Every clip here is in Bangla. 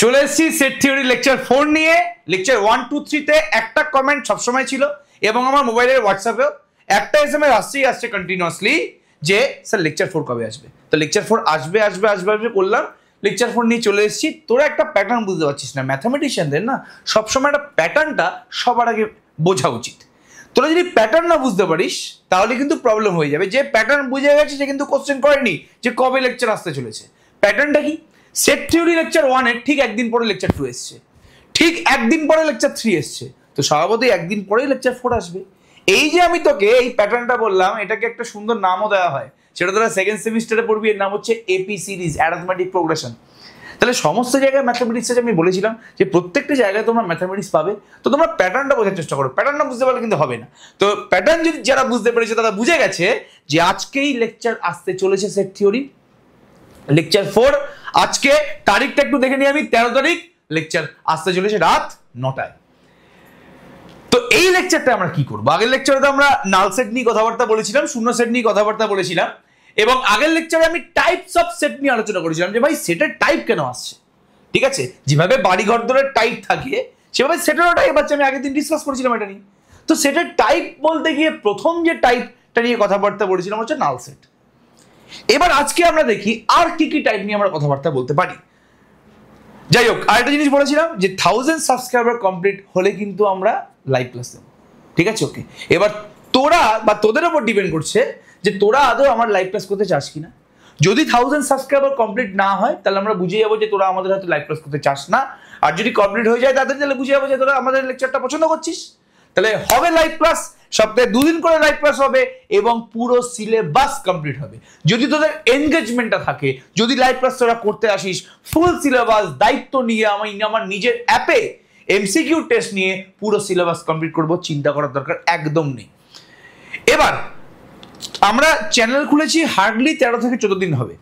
চলে এসেছি সেট থিওরি লেকচার 4 নিয়ে। লেকচার 1, 2, 3 তে একটা কমেন্ট সবসময় ছিল এবং আমার মোবাইলের হোয়াটসঅ্যাপেও একটা এসএমএস আসছে কন্টিনিউয়াসলি যে স্যার লেকচার 4 কবে আসবে। তো লেকচার 4 আসবে বললাম, লেকচার 4 নিয়ে চলে এসেছি। তোরা একটা প্যাটার্ন বুঝতে পারছিস না, ম্যাথামেটিশিয়ানদের না সবসময় একটা প্যাটার্নটা সবার আগে বোঝা উচিত। তোরা যদি প্যাটার্ন না বুঝতে পারিস তাহলে কিন্তু প্রবলেম হয়ে যাবে। যে প্যাটার্ন বুঝে গেছে সে কিন্তু কোশ্চেন করেনি যে কবে লেকচার আসতে চলেছে। প্যাটার্নটা কি? সেট থিওরি লেকচার 1 এর ঠিক একদিন পরে লেকচার 2 এসছে, ঠিক একদিন পরে লেকচার 3 এসছে, তো স্বভাবতই একদিন পরেই লেকচার 4 আসবে। এই যে আমি তোকে এই প্যাটার্নটা বললাম, এটাকে একটা সুন্দর নামও দেওয়া হয়, সেটা তোরা সেকেন্ড সেমিস্টারে পড়বি। এর নাম হচ্ছে এপি সিরিজ, অ্যারিথমেটিক প্রোগ্রেশন। তাহলে সমস্ত জায়গায় ম্যাথামেটিক্সে আমি বলেছিলাম যে প্রত্যেকটা জায়গায় তোমরা ম্যাথামেটিক্স পাবে, তো তোমরা প্যাটার্নটা বোঝার চেষ্টা করো। প্যাটার্নটা বুঝতে পারলে কিন্তু হবে না। তো প্যাটার্ন যদি যারা বুঝতে পেরেছে তারা বুঝে গেছে যে আজকেই লেকচার আসতে চলেছে সেট থিওরি লেকচার 4। আজকে তারিখটা একটু দেখে নিই আমি, 13 তারিখ লেকচার আসতে চলেছে রাত 9টায়। তো এই লেকচারটা আমরা কি করবো? আগের লেকচারে তো আমরা নাল সেট নিয়ে কথাবার্তা বলেছিলাম, শূন্য সেট নিয়ে কথাবার্তা বলেছিলাম, এবং আগের লেকচারে আমি টাইপস অফ সেট নিয়ে আলোচনা করেছিলাম যে ভাই সেটের টাইপ কেন আসছে। ঠিক আছে, যেভাবে বাড়ি ঘর ধরে টাইপ থাকে সেভাবে সেটেরও টাইপ আছে। আমি আগের দিন ডিসকাস করেছিলাম এটা নিয়ে। তো সেটের টাইপ বলতে গিয়ে প্রথম যে টাইপটা নিয়ে কথাবার্তা বলেছিলাম হচ্ছে নাল সেট। এবার আজকে আমরা দেখি আর কি কি টাইপ নিয়ে আমরা কথাবার্তা বলতে পারি। যাই হোক, আরেকটা জিনিস বলেছিলাম যে 1000 সাবস্ক্রাইবার কমপ্লিট হলে কিন্তু আমরা লাইভ ক্লাস দেবো। ঠিক আছে, ওকে। এবার তোরা বা তোদের উপর ডিপেন্ড করছে যে তোরা আদৌ আমার লাইভ ক্লাস করতে চাস কিনা। যদি 1000 সাবস্ক্রাইবার কমপ্লিট না হয় তাহলে আমরা বুঝে যাবো যে তোরা আমাদের হয়তো লাইভ ক্লাস করতে চাস না। আর যদি কমপ্লিট হয়ে যায় তাহলে বুঝে যাবো যে তোরা আমাদের লেকচারটা পছন্দ করছিস। তাহলে হবে লাইভ ক্লাস, সপ্তাহে 2 দিন করে লাইভ ক্লাস হবে এবং পুরো সিলেবাস কমপ্লিট হবে। যদি তোদের এনগেজমেন্টটা থাকে, যদি লাইভ ক্লাস তোরা করতে আসিস ফুল সিলেবাস দায়িত্ব নিয়ে, আমি আমার নিজের অ্যাপে এমসিকিউ টেস্ট নিয়ে পুরো সিলেবাস কমপ্লিট করব, চিন্তা করার দরকার একদম নেই। এবার আমরা চ্যানেল খুলেছি হার্ডলি 13 থেকে 14 দিন হবে।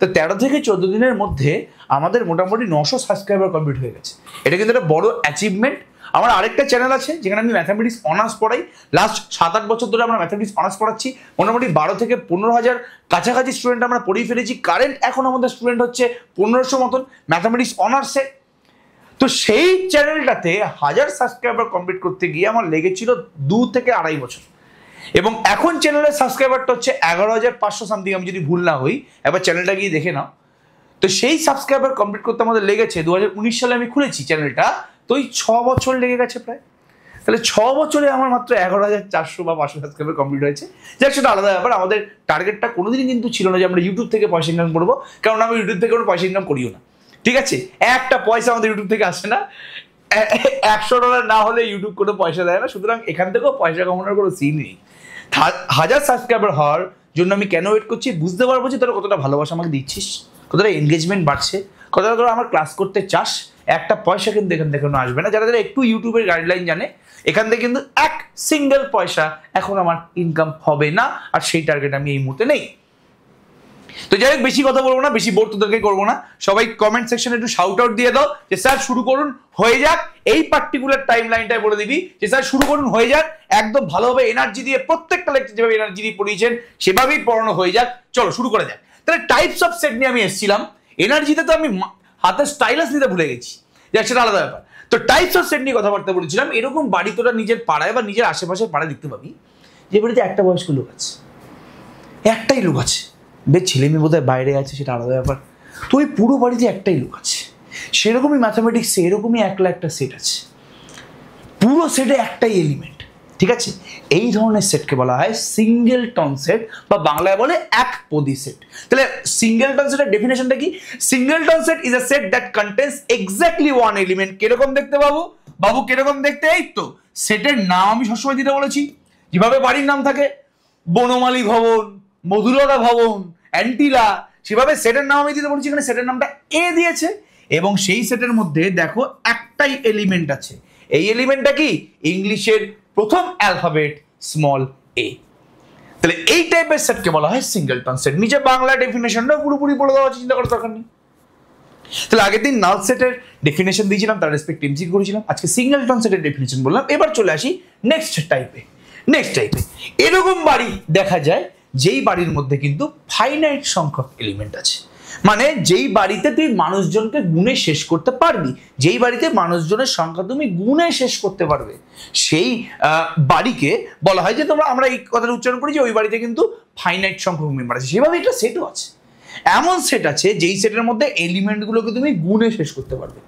তো 13 থেকে 14 দিনের মধ্যে আমাদের মোটামুটি 900 সাবস্ক্রাইবার কমপ্লিট হয়ে গেছে। এটা কিন্তু একটা বড় অ্যাচিভমেন্ট। আমার আরেকটা চ্যানেল আছে যেখানে আমি ম্যাথামেটিক্স অনার্স পড়াই। লাস্ট 7-8 বছর ধরে আমরা ম্যাথামেটিক্স অনার্স পড়াচ্ছি। মোটামুটি 12 থেকে 15,000 কাছাকাছি স্টুডেন্ট আমরা পড়িয়ে ফেলেছি। কারেন্ট এখন আমাদের স্টুডেন্ট হচ্ছে 1500 মতন ম্যাথামেটিক্স অনার্সে। তো সেই চ্যানেলটাতে 1000 সাবস্ক্রাইবার কমপ্লিট করতে গিয়ে আমার লেগেছিল 2 থেকে 2.5 বছর। এবং এখন চ্যানেলের সাবস্ক্রাইবারটা হচ্ছে 11,500 সামথিং, আমি যদি ভুল না হই। একবার চ্যানেলটা গিয়ে দেখে নাও। তো সেই সাবস্ক্রাইবার কমপ্লিট করতে আমাদের লেগেছে 2019 সালে আমি খুলেছি চ্যানেলটা, তো ওই 6 বছর লেগে গেছে প্রায়। তাহলে 6 বছরে আমার মাত্র 11,400 বা 500 সাবস্ক্রাইবার কমপ্লিট হয়েছে। যাক, সেটা আলাদা ব্যাপার। আমাদের টার্গেটটা কোনোদিনই কিন্তু ছিল না যে আমরা ইউটিউব থেকে পয়সা ইনকাম করবো, কারণ আমি ইউটিউব থেকে কোনো পয়সা ইনকাম করিও না। ঠিক আছে, একটা পয়সা আমাদের ইউটিউব থেকে আসে না। $100 না হলে ইউটিউব কোনো পয়সা দেয় না, সুতরাং এখান থেকেও পয়সা কামানোর কোনো সিন নেই। 1000 সাবস্ক্রাইবার হওয়ার জন্য আমি কেন ওয়েট করছি বুঝতে পারবো যে তোরা কতটা ভালোবাসা আমাকে দিচ্ছিস, কতটা এনগেজমেন্ট বাড়ছে, কতটা তোরা আমার ক্লাস করতে চাস। একটা পয়সা কিন্তু এখান থেকে কোনো আসবে না। যারা যারা একটু ইউটিউবের গাইডলাইন জানে, এখান থেকে কিন্তু এক সিঙ্গেল পয়সা এখন আমার ইনকাম হবে না, আর সেই টার্গেট আমি এই মুহূর্তে নেই। তো যাই হোক, বেশি কথা বলবো না, বেশি বোর তোদেরকে করবো না। সবাই কমেন্ট সেকশনে একটু শাউট আউট দিয়ে দাও যে স্যার শুরু করুন, হয়ে যাক। এই পার্টিকুলার টাইম লাইনটাই বলে দিবি যে স্যার শুরু করুন, হয়ে যাক। একদম ভালোভাবে এনার্জি দিয়ে প্রত্যেকটা লেকচার যেভাবে এনার্জি দিয়ে পড়িয়েছেন সেভাবেই পড়ানো হয়ে যাক। চলো শুরু করে যাক। তাহলে টাইপস অফ সেট নিয়ে আমি এসেছিলাম। এনার্জিতে তো আমি হাতে স্টাইলাস নিতে ভুলে গেছি, যাক সেটা আলাদা ব্যাপার। তো টাইপস অফ সেট নিয়ে কথাবার্তা বলেছিলাম। এরকম বাড়ি তোরা নিজের পাড়ায় বা নিজের আশেপাশে পাড়ায় দেখতে পাবি যে বাড়িতে একটা বয়স্ক লোক আছে, একটাই লোক আছে। বেশ ছেলে মেয়ে বোধহয় বাইরে আছে, সেটা আলাদা ব্যাপার। তো ওই পুরো বাড়িতে একটাই লোক আছে। সেরকমই ম্যাথামেটিক্সে এরকমই একলা একটা সেট আছে, পুরো সেটে একটাই এলিমেন্ট। ঠিক আছে, এই ধরনের সেটকে বলা হয় সিঙ্গেলটন সেট, বা বাংলায় বলে একপদী সেট। তাহলে সিঙ্গেলটন সেটের ডেফিনেশনটা কি? Singleton set is a set that contains exactly one element. কিরকম দেখতে বাবু কিরকম দেখতে? এই তো সেটের নাম আমি সবসময় দিতে বলেছি, যেভাবে বাড়ির নাম থাকে বনমালী ভবন, মধুলতা ভবন, অ্যান্টিলা, সেভাবে সেটের নাম আমি দিতে বলেছি। এখানে সেটের নামটা এ দিয়েছে এবং সেই সেটের মধ্যে দেখো একটাই এলিমেন্ট আছে। এই এলিমেন্টটা কি? ইংলিশের প্রথম অ্যালফাবেট স্মল এ। তাহলে এই টাইপের সেটকে বলা হয় সিঙ্গেলটন সেট। নিচে বাংলা ডেফিনেশনটা পুরোপুরি বলে দেওয়া আছে, চিন্তা করার দরকার নেই। তাহলে আগের দিন নাল সেটের ডেফিনেশন দিয়েছিলাম, তার রেসপেক্ট এমসিকিউ করেছিলাম। আজকে সিঙ্গেলটন সেটের ডেফিনেশন বললাম। এবার চলে আসি নেক্সট টাইপে। এরকম বাড়ি দেখা যায় যেই বাড়ির মধ্যে কিন্তু ফাইনাইট সংখ্যক এলিমেন্ট আছে। মানে যেই বাড়িতে তুই মানুষজনকে গুণে শেষ করতে পারবি, যেই বাড়িতে মানুষজনের সংখ্যা তুমি গুণে শেষ করতে পারবে, সেই বাড়িকে বলা হয় যে আমরা এই কথাটা উচ্চারণ করি যে ওই বাড়িতে কিন্তু ফাইনাইট সংখ্যক মেম্বার আছে। সেভাবে একটা সেটও আছে, এমন সেট আছে যেই সেটের মধ্যে এলিমেন্টগুলোকে তুমি গুণে শেষ করতে পারবে।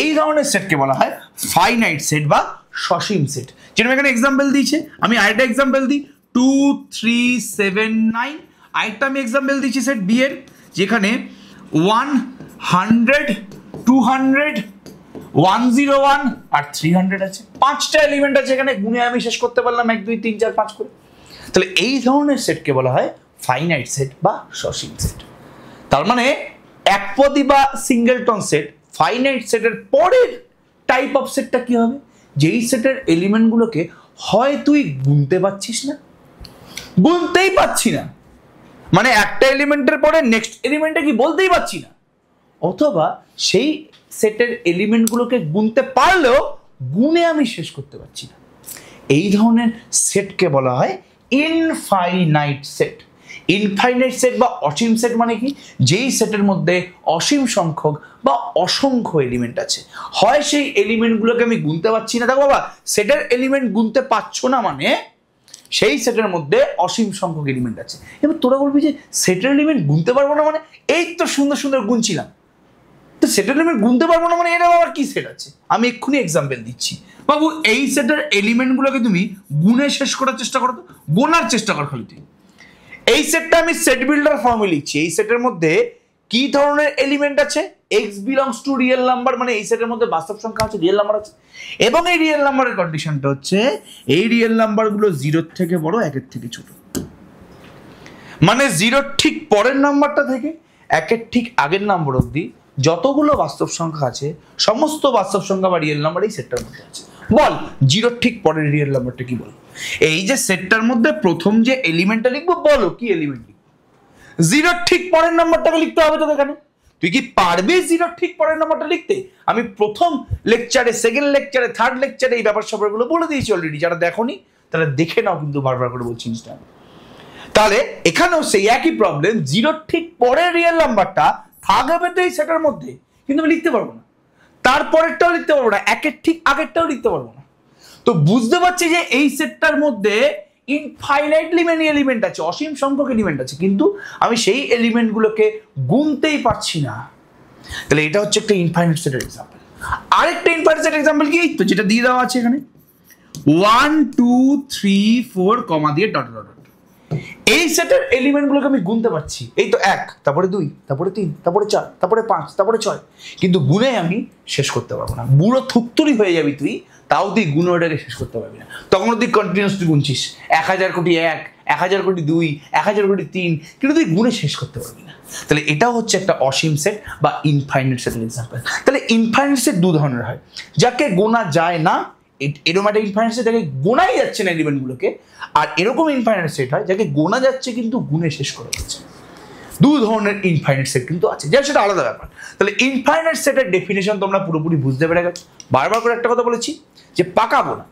এই ধরনের সেটকে বলা হয় ফাইনাইট সেট বা সসীম সেট। যেরকম এখানে এক্সাম্পল দিয়েছে, আমি আরেকটা এক্সাম্পল দিই 2 3 7 9। আরেকটা আমি এক্সাম্পল দিচ্ছি সেট বি এর, যেখানে 100 200 101 আর 300 আছে। 5টা এলিমেন্ট আছে এখানে, গুণে আমি শেষ করতে পারলাম 1 2 3 4 5 করে। তাহলে এই ধরনের সেটকে বলা হয় ফাইনাইট সেট বা সসীম সেট। তার মানে একপদী বা সিঙ্গেলটন সেট, ফাইনাইট সেটের পরের টাইপ অফ সেটটা কি হবে? যেই সেটের এলিমেন্টগুলোকে হয় তুই গুনতে পারছিস না, গুনতেই পাচ্ছি না, মানে একটা এলিমেন্টের পরে নেক্সট এলিমেন্টে কি বলতেই পারছি না, অথবা সেই সেটের এলিমেন্টগুলোকে গুনতে পারলেও গুণে আমি শেষ করতে পারছি না, এই ধরনের সেটকে বলা হয় ইনফাইনাইট সেট। ইনফাইনাইট সেট বা অসীম সেট মানে কি? যেই সেটের মধ্যে অসীম সংখ্যক বা অসংখ্য এলিমেন্ট আছে, হয় সেই এলিমেন্টগুলোকে আমি গুনতে পারছি না। দেখো বাবা, সেটের এলিমেন্ট গুনতে পারছো না মানে সেই সেটের মধ্যে অসীম সংখ্যক এলিমেন্ট আছে। এবার তোরা বলবি যে সেটের এলিমেন্ট গুনতে পারবো না মানে? এই তো সুন্দর সুন্দর গুনছিলাম, তো সেটের এলিমেন্ট গুনতে পারবো না মানে এটা আবার কি সেট আছে? আমি এক্ষুনি এক্সাম্পল দিচ্ছি বাবু। এই সেটের এলিমেন্টগুলোকে তুমি গুনে শেষ করার চেষ্টা করো, তো গোনার চেষ্টা কর খালি তুই। এই সেটটা আমি সেট বিল্ডার ফর্মে লিখছি। এই সেটের মধ্যে কি ধরনের এলিমেন্ট আছে? x belongs to real number, মানে এই সেটের মধ্যে বাস্তব সংখ্যা আছে, রিয়েল নাম্বার আছে, এবং এই রিয়েল নাম্বারের কন্ডিশনটা হচ্ছে এই রিয়েল নাম্বারগুলো 0 থেকে বড়, 1 থেকে ছোট। মানে 0 ঠিক পরের নাম্বারটা থেকে 1 ঠিক আগের নাম্বার অবধি যতগুলো বাস্তব সংখ্যা আছে সমস্ত বাস্তব সংখ্যা বা রিয়েল নাম্বার এই সেটটার মধ্যে আছে। বল 0 ঠিক পরের রিয়েল নাম্বারটা কি? বল। এই যে সেটটার মধ্যে প্রথম যে এলিমেন্টটা লিখবো, বলো কি এলিমেন্ট লিখবো? 0 ঠিক পরের নাম্বারটাকে লিখতে হবে তোকে। এখানে তুই কি পারবি 0 ঠিক পরের নাম্বারটা লিখতে? আমি প্রথম লেকচারে, সেকেন্ড লেকচারে, থার্ড লেকচারে এই ব্যাপার স্যাপারগুলো বলে দিয়েছি অলরেডি। যারা দেখোনি তারা দেখে নাও, কিন্তু বারবার করে বলছি না। তাহলে এখানেও সেই একই প্রবলেম, 0 ঠিক পরের রিয়েল নাম্বারটা থাকবে তো এই সেটার মধ্যে, কিন্তু আমি লিখতে পারবো না, তারপরেরটাও লিখতে পারবো না, 1 ঠিক আগেরটাও লিখতে পারবো না। তো বুঝতে পারছি যে এই সেটটার মধ্যে ইনফাইনাইটলি মেনি এলিমেন্ট আছে, অসীম সংখ্যক এলিমেন্ট আছে, কিন্তু আমি সেই এলিমেন্টগুলোকে গুনতেই পারছি না। তাহলে এটা হচ্ছে একটা ইনফাইনাইট সেটের এক্সাম্পল। আরেকটা ইনফাইনাইট সেটের এক্সাম্পল কি? তো যেটা দিয়ে দেওয়া আছে এখানে 1 2 3 4 কমা দিয়ে ডট ডট ডট। এই সেটের এলিমেন্টগুলোকে আমি গুনতে পারছি, এই তো 1, তারপরে 2, তারপরে 3, তারপরে 4, তারপরে 5, তারপরে 6, কিন্তু গুনে আমি শেষ করতে পারবো না। বুড়ো থুত্তুরি হয়ে যাবি তুই, তাও তুই গুণ ওটাকে শেষ করতে পারবি না। তখন তুই কন্টিনিউসলি গুনছিস 1000 কোটি 1, 1000 কোটি 2, 1000 কোটি 3, কিন্তু তুই গুনে শেষ করতে পারবি না। তাহলে এটাও হচ্ছে একটা অসীম সেট বা ইনফাইনাইট সেটের এক্সাম্পল। তাহলে ইনফাইনাইট সেট দু ধরনের হয়, যাকে গোনা যায় না, এরকম একটা ইনফাইনাইট সেট যাকে গোনাই যাচ্ছে না এলিমেন্টগুলোকে, আর এরকম ইনফাইনাইট সেট হয় যাকে গোনা যাচ্ছে কিন্তু গুনে শেষ করা যাচ্ছে। দু ধরনের ইনফাইনাইট সেট কিন্তু আছে, যা সেটা আলাদা ব্যাপার। তাহলে ইনফাইনাইট সেটের ডেফিনেশন তোমরা পুরোপুরি বুঝতে পেরে গেছো। বারবার করে একটা কথা বলেছি যে পাকাবো না,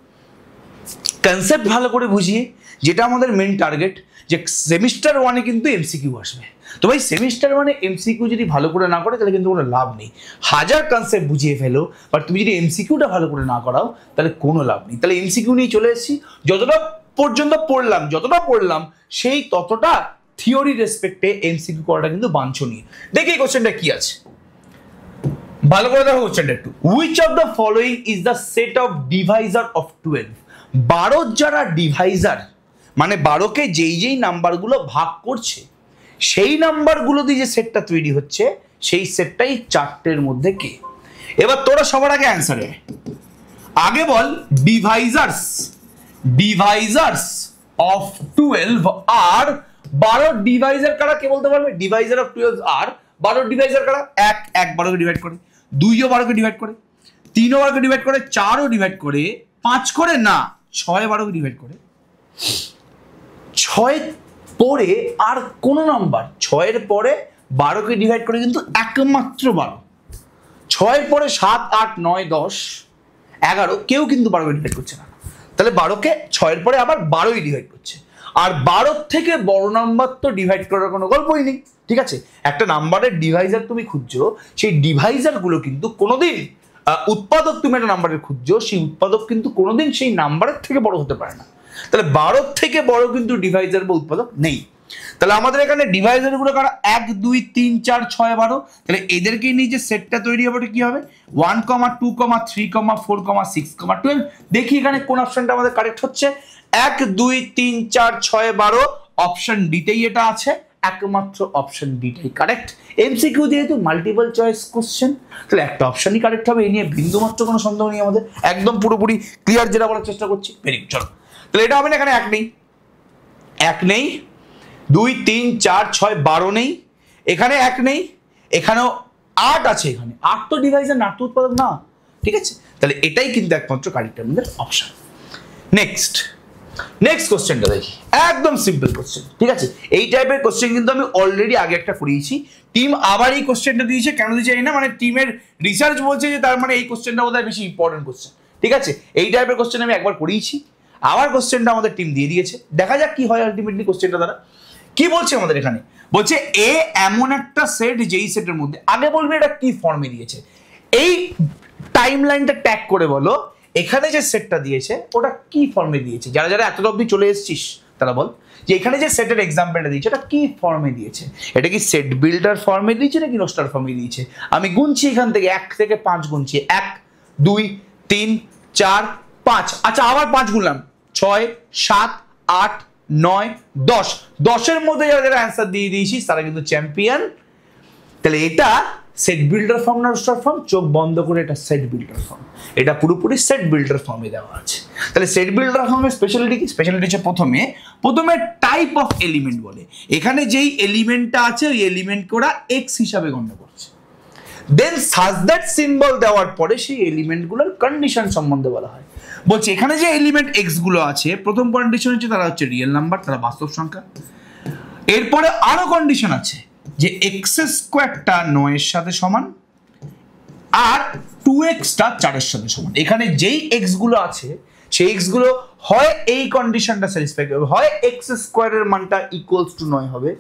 কনসেপ্ট ভালো করে বুঝিয়ে, যেটা আমাদের মেন টার্গেট, যে সেমিস্টার 1-এ কিন্তু এমসিকিউ আসবে। তো ভাই সেমিস্টার 1-এ এমসিকিউ যদি ভালো করে না করে তাহলে কিন্তু কোনো লাভ নেই। হাজার কনসেপ্ট বুঝিয়ে ফেলো, বাট তুমি যদি এমসিকিউটা ভালো করে না করাও তাহলে কোনো লাভ নেই। তাহলে এমসিকিউ নিয়ে চলে এসেছি, যতটা পর্যন্ত পড়লাম সেই ততটা থিওরি রেসপেক্টে এমসিকিউ করাটা কিন্তু বাঞ্ছনীয়। দেখি এই কোশ্চেনটা কি আছে, ভালো করে দেখো কোশ্চেনটা একটু। Which of the following is the set of Deviser of 12? 12 যারা ডিভাইজার, মানে 12কে যেই নাম্বারগুলো ভাগ করছে সেই নাম্বারগুলো দিয়ে যে সেটটা তৈরি হচ্ছে সেই সেটটাই 4টের মধ্যে কে? এবার তোরা সবার আগে অ্যান্সারে আগে বল ডিভাইজার্স অফ 12 আর 12 ডিভাইজার কারা? কে বলতে পারবে? ডিভাইজার অফ 12 আর 12 ডিভাইজার কারা? 1 12কে ডিভাইড করে, 2ও 12কে ডিভাইড করে, 3ও 12কে ডিভাইড করে, 4ও ডিভাইড করে, 5 করে না, 6 12কে ডিভাইড করে। 6 পরে আর কোন নাম্বার 6-এর পরে 12কে ডিভাইড করে কিন্তু একমাত্র 12। 6-এর পরে 7 8 9 10 11 কেউ কিন্তু 12কে ডিভাইড করছে না। তাহলে 12কে 6-এর পরে আবার 12ই ডিভাইড করছে। আর 12 থেকে বড় নাম্বার তো ডিভাইড করার কোনো গল্পই নেই, ঠিক আছে, একটা নাম্বারের ডিভাইজার তুমি খুঁজছো, সেই ডিভাইজারগুলো কিন্তু কোনোদিন উৎপাদক তুমি একটা নাম্বারের খুঁজছো, সেই উৎপাদক কিন্তু কোনোদিন সেই নাম্বারের থেকে বড় হতে পারে না। তাহলে 12 থেকে বড় কিন্তু ডিভাইজার বা উৎপাদক নেই। তাহলে আমাদের এখানে ডিভাইজার গুলো কারা 1 2 3 4 6 12, তাহলে এদেরকে নিয়ে যে সেটটা তৈরি হবে কি হবে 1 2 3 4 6 12। দেখি এখানে কোন অপশনটা আমাদের কারেক্ট হচ্ছে। 1 2 3 4 6 12 অপশন ডিতেই এটা আছে, একমাত্র অপশন ডিটাই কারেক্ট। এমসিকিউ যেহেতু মাল্টিপল চয়েস কোশ্চেন, তাহলে একটা অপশনই কারেক্ট হবে, এই নিয়ে বিন্দুমাত্র কোনো সন্দেহ নেই আমাদের, একদম পুরোপুরি ক্লিয়ার যেটা বলার চেষ্টা করছি। ভেরি গুড, চলো তাহলে এটা হবে না, এখানে 1 নেই, 1 নেই, 2 3 4 6 12 নেই, এখানে 1 নেই, এখানেও 8 আছে, এখানে 8 তো ডিভাইজার না, তো উৎপাদক না, ঠিক আছে। তাহলে এটাই কিন্তু একমাত্র কারেক্ট আমাদের অপশন। নেক্সট কোশ্চেনটা দেখি, একদম সিম্পল কোশ্চেন, ঠিক আছে। এই টাইপের কোশ্চেন কিন্তু আমি অলরেডি আগে একটা করিয়েছি, টিম আবার এই কোশ্চেনটা দিয়েছে, কেন দিয়েছে না, মানে টিমের রিসার্চ বলছে যে তার মানে এই কোশ্চেনটা বোধহয় বেশি ইম্পর্টেন্ট কোশ্চেন, ঠিক আছে। এই টাইপের কোশ্চেন আমি একবার করিয়েছি, আবার কোশ্চেনটা আমাদের টিম দিয়ে দিয়েছে, দেখা যাক কি হয় আলটিমেটলি কোশ্চেনটা দ্বারা। কি বলছে আমাদের এখানে, বলছে এ এমন একটা সেট যেই সেটের মধ্যে, আগে বলবে এটা কি ফর্মে দিয়েছে, এই টাইম লাইনটা ট্যাগ করে বলো এখানে যে সেটটা দিয়েছে ওটা কি ফর্মে দিয়েছে। যারা যারা এত অবধি চলে এসেছিস তারা বল যে এখানে যে সেটের এক্সাম্পলটা দিয়েছে এটা কি ফর্মে দিয়েছে, এটা কি সেট বিল্ডার ফর্মে দিয়েছে নাকি রোস্টার ফর্মে দিয়েছে। আমি গুনছি এখান থেকে 1 থেকে 5 গুনছি, 1 2 3 4 5, আচ্ছা আবার 5 গুনলাম, 6 7 8 9 10, 10-এর মধ্যে যারা যারা অ্যান্সার দিয়ে দিয়েছিস তারা কিন্তু চ্যাম্পিয়ন। তাহলে এটা সেট বিল্ডার ফর্ম না রোস্টার ফর্ম, চোখ বন্ধ করে এটা সেট বিল্ডার ফর্ম, এটা পুরোপুরি সেট বিল্ডার ফর্মে দেওয়া আছে। তাহলে সেট বিল্ডার ফর্মের স্পেশালিটি কি, স্পেশালিটি হচ্ছে প্রথমে টাইপ অফ এলিমেন্ট বলে, এখানে যেই এলিমেন্টটা আছে ওই এলিমেন্টকে ওরা এক্স হিসাবে গণ্য করছে, দেন সাজ দ্যাট সিম্বল দেওয়ার পরে সেই এলিমেন্টগুলোর কন্ডিশন সম্বন্ধে বলা হয়। বলছে এখানে যে এলিমেন্ট এক্স গুলো আছে, প্রথম কন্ডিশন হচ্ছে তারা হচ্ছে রিয়েল নাম্বার, তারা বাস্তব সংখ্যা। এরপরে আরো কন্ডিশন আছে যে এক্স স্কোয়ারটা 9 এর সাথে সমান আর 2xটা 4 এর সাথে সমান। এখানে যেই এক্স গুলো আছে সেই এক্স গুলো হয় এই কন্ডিশনটা স্যাটিসফাই করবে, হয় এক্স স্কোয়ারের মানটা ইকুয়ালস টু 9 হবে,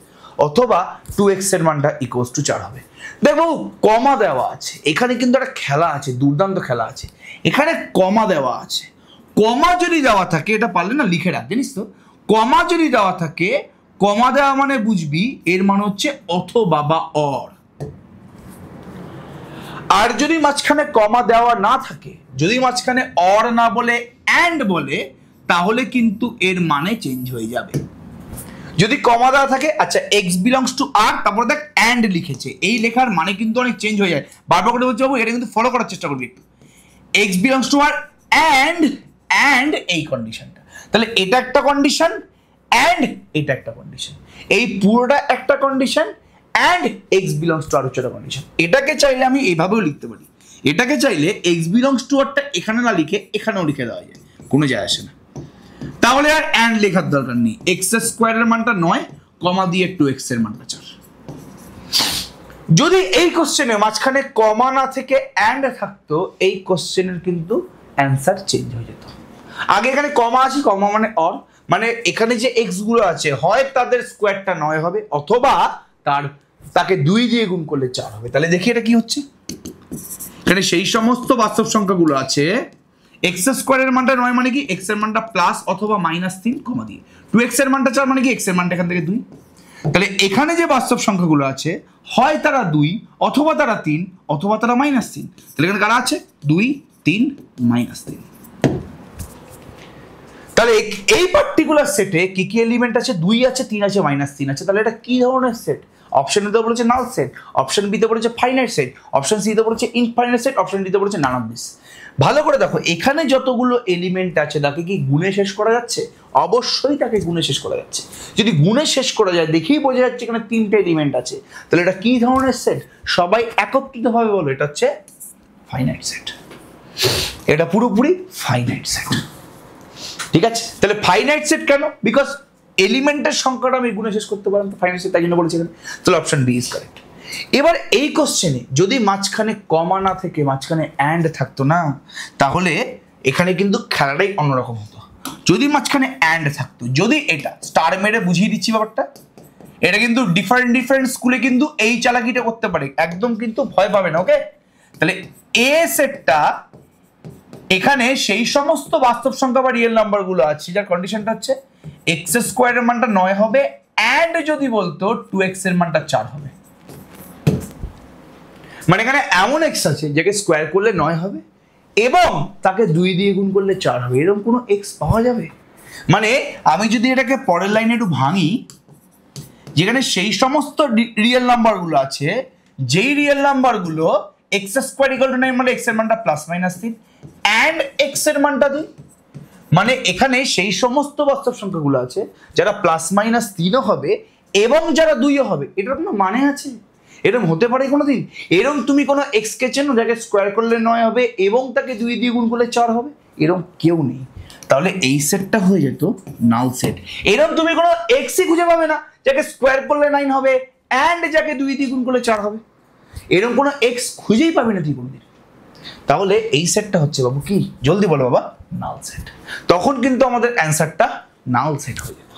অথবা 2x এর মানটা ইকুয়ালস টু 4 হবে। দেখো কমা দেওয়া আছে, এখানে কিন্তু একটা খেলা আছে, দুর্দান্ত খেলা আছে, এখানে কমা দেওয়া আছে। কমা যদি দেওয়া থাকে, এটা পারলে না লিখে রাখ, জানিস তো, কমা যদি দেওয়া থাকে, কমা দেওয়া মানে বুঝবি এর মানে হচ্ছে অথবা বা অর। আর যদি মাঝখানে কমা দেওয়া না থাকে, যদি মাঝখানে অর না বলে অ্যান্ড বলে, তাহলে কিন্তু এর মানে চেঞ্জ হয়ে যাবে। যদি কমা দেওয়া থাকে, আচ্ছা এক্স বিলংস টু আর, তারপরে দেখ অ্যান্ড লিখেছে, এই লেখার মানে কিন্তু অনেক চেঞ্জ হয়ে যায়। বারবার করে বলছি বাবু এটা কিন্তু ফলো করার চেষ্টা করবি একটু। X belongs to R and এই কন্ডিশনটা, তাহলে এটা একটা কন্ডিশন, অ্যান্ড এটা একটা কন্ডিশন, এই পুরোটা একটা condition, and X belongs to R হচ্ছে একটা কন্ডিশন। এটাকে চাইলে আমি এইভাবেও লিখতে পারি, এটাকে চাইলে এক্স বিলংস টু আরটা এখানে না লিখে এখানেও লিখে দেওয়া যায়, কোনো যায় আসে না। তাহলে আর অ্যান্ড লেখার দরকার নেই, এক্স স্কোয়ারের মানটা 9 কমা দিয়ে 2x এর মানটা 4। যদি এই কোশ্চেনে মাঝখানে কমা না থেকে অ্যান্ড থাকতো, এই কোশ্চেনের কিন্তু অ্যান্সার চেঞ্জ হয়ে যেত। আগে এখানে কমা আছে, কমা মানে অর, মানে এখানে যে এক্স গুলো আছে হয় তাদের স্কোয়ারটা 9 হবে, অথবা তাকে 2 দিয়ে গুণ করলে 4 হবে। তাহলে দেখি এটা কি হচ্ছে, এখানে সেই সমস্ত বাস্তব সংখ্যাগুলো আছে, এক্স স্কোয়ারের মানটা 9 মানে কি এক্স এর মানটা প্লাস অথবা -3 কমা দিয়ে, 2x এর মানটা 4 মানে কি এক্স এর মানটা এখান থেকে 2। তাহলে এখানে যে বাস্তব সংখ্যাগুলো আছে হয় তারা 2, অথবা তারা 3, অথবা তারা -3। তাহলে এখানে কারা আছে 2 3 -3। তাহলে এই পার্টিকুলার সেটে কি কি এলিমেন্ট আছে, 2 আছে, 3 আছে, -3 আছে। তাহলে এটা কি ধরনের সেট, অপশন এ তো বলেছে নাল সেট, অপশন বি তে বলেছে ফাইনাইট সেট, অপশন সি তে বলেছে ইনফাইনাইট সেট, অপশন ডি তে বলেছে নান অফ দিস। ভালো করে দেখো এখানে যতগুলো এলিমেন্ট আছে তাকে কি গুণে শেষ করা যাচ্ছে, অবশ্যই তাকে গুণে শেষ করা যাচ্ছে। যদি গুণে শেষ করা যায় দেখেই বোঝা যাচ্ছে এখানে 3টে এলিমেন্ট আছে, তাহলে এটা কি ধরনের সেট, সবাই একত্রিতভাবে বলো এটা হচ্ছে ফাইনাইট সেট, এটা পুরোপুরি ফাইনাইট সেট, ঠিক আছে। তাহলে ফাইনাইট সেট কেন, বিকজ এলিমেন্টের সংখ্যাটা আমি গুণে শেষ করতে পারলাম, তো ফাইনাইট সেট তাই জন্য বলেছি এখানে। তাহলে অপশন বি ইজ কারেক্ট। এবার এই কোশ্চেনে যদি মাঝখানে কমা না থেকে মাঝখানে অ্যান্ড থাকতো না, তাহলে এখানে কিন্তু খেলাটাই অন্যরকম হতো। যদি মাঝখানে অ্যান্ড থাকতো, যদি এটা স্টার মেরে বুঝিয়ে দিচ্ছি ব্যাপারটা, এটা কিন্তু ডিফারেন্ট ডিফারেন্ট স্কুলে কিন্তু এই চালাকিটা করতে পারে, একদম কিন্তু ভয় পাবে না। ওকে, তাহলে এ সেটটা এখানে সেই সমস্ত বাস্তব সংখ্যা বা রিয়েল নাম্বার গুলো আছে যার কন্ডিশনটা হচ্ছে এক্স স্কোয়ারের মানটা 9 হবে, অ্যান্ড যদি বলতো 2x এর মানটা 4 হবে। মানে এখানে এমন এক্স আছে যাকে স্কোয়ার করলে 9 হবে এবং তাকে 2 দিয়ে গুণ করলে 4 হবে, এরকম কোনো এক্স পাওয়া যাবে? মানে আমি যদি এটাকে পরের লাইনে একটু ভাঙি, যেখানে সেই সমস্ত রিয়েল নাম্বারগুলো আছে, যেই রিয়েল নাম্বারগুলো এক্স স্কোয়ার ইকুয়াল টু 9 মানে এক্স এর মানটা প্লাস মাইনাস 3 অ্যান্ড এক্স এর মানটা 2, মানে এখানে সেই সমস্ত বাস্তব সংখ্যাগুলো আছে যারা প্লাস মাইনাস 3ও হবে এবং যারা 2ও হবে। এটার কোনো মানে আছে? এরকম হতে পারে কোনোদিন? এরকম তুমি কোনো এক্স কে চেনো যাকে স্কোয়ার করলে 9 হবে এবং তাকে 2 দিয়ে গুণ করলে 4 হবে? এরকম কেউ নেই। তাহলে এই সেটটা হয়ে যেত নাল সেট। এরকম তুমি কোনো এক্সই খুঁজে পাবে না যাকে স্কোয়ার করলে 9 হবে অ্যান্ড যাকে 2 দিয়ে গুণ করলে 4 হবে। এরকম কোনো এক্স খুঁজেই পাবে না তুই কোনোদিন। তাহলে এই সেটটা হচ্ছে বাবু কি, জলদি বলো বাবা, নাল সেট। তখন কিন্তু আমাদের অ্যান্সারটা নাল সেট হয়ে যেত।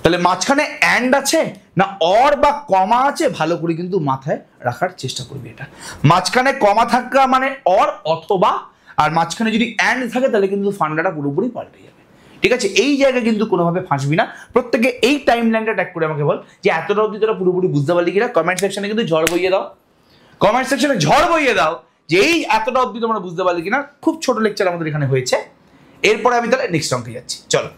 তাহলে মাঝখানে অ্যান্ড আছে না অর বা কমা আছে, ভালো করে কিন্তু মাথায় রাখার চেষ্টা করবি। এটা মাঝখানে কমা থাকা মানে অর অথবা, আর মাঝখানে যদি অ্যান্ড থাকে তাহলে কিন্তু ফান্ডাটা পুরোপুরি পাল্টে যাবে। ঠিক আছে, এই জায়গায় কিন্তু কোনোভাবে ফাঁসবি না। প্রত্যেকে এই টাইম লাইনটা ট্যাগ করে আমাকে বল যে এতটা অবধি তোরা পুরোপুরি বুঝতে পারলি কিনা। কমেন্ট সেকশনে কিন্তু ঝড় বইয়ে দাও, কমেন্ট সেকশনে ঝড় বইয়ে দাও যে এই এতটা অবধি তোমরা বুঝতে পারলি কিনা। খুব ছোট লেকচার আমাদের এখানে হয়েছে। এরপরে আমি তাহলে নেক্সট অঙ্কে যাচ্ছি, চলো।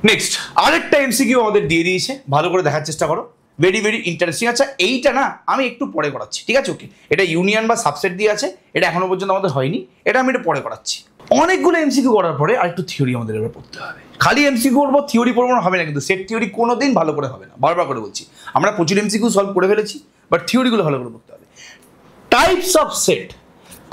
নেক্সট আরেকটা এমসিকিউ আমাদের দিয়ে দিয়েছে, ভালো করে দেখার চেষ্টা করো, ভেরি ভেরি ইন্টারেস্টিং। আচ্ছা এইটা না আমি একটু পরে করাচ্ছি, ঠিক আছে? ওকে, এটা ইউনিয়ন বা সাবসেট দিয়ে আছে, এটা এখনো পর্যন্ত আমাদের হয়নি, এটা আমি এটা পরে করাচ্ছি। অনেকগুলো এমসিকিউ করার পরে আর একটু থিওরি আমাদের এবার পড়তে হবে। খালি এমসিকিউ করবো, থিওরি পড়বো না হবে না, কিন্তু সেট থিওরি কোনোদিন ভালো করে হবে না। বারবার করে বলছি, আমরা প্রচুর এমসিকিউ সলভ করে ফেলেছি, বাট থিওরিগুলো ভালো করে পড়তে হবে। টাইপস অফ সেট,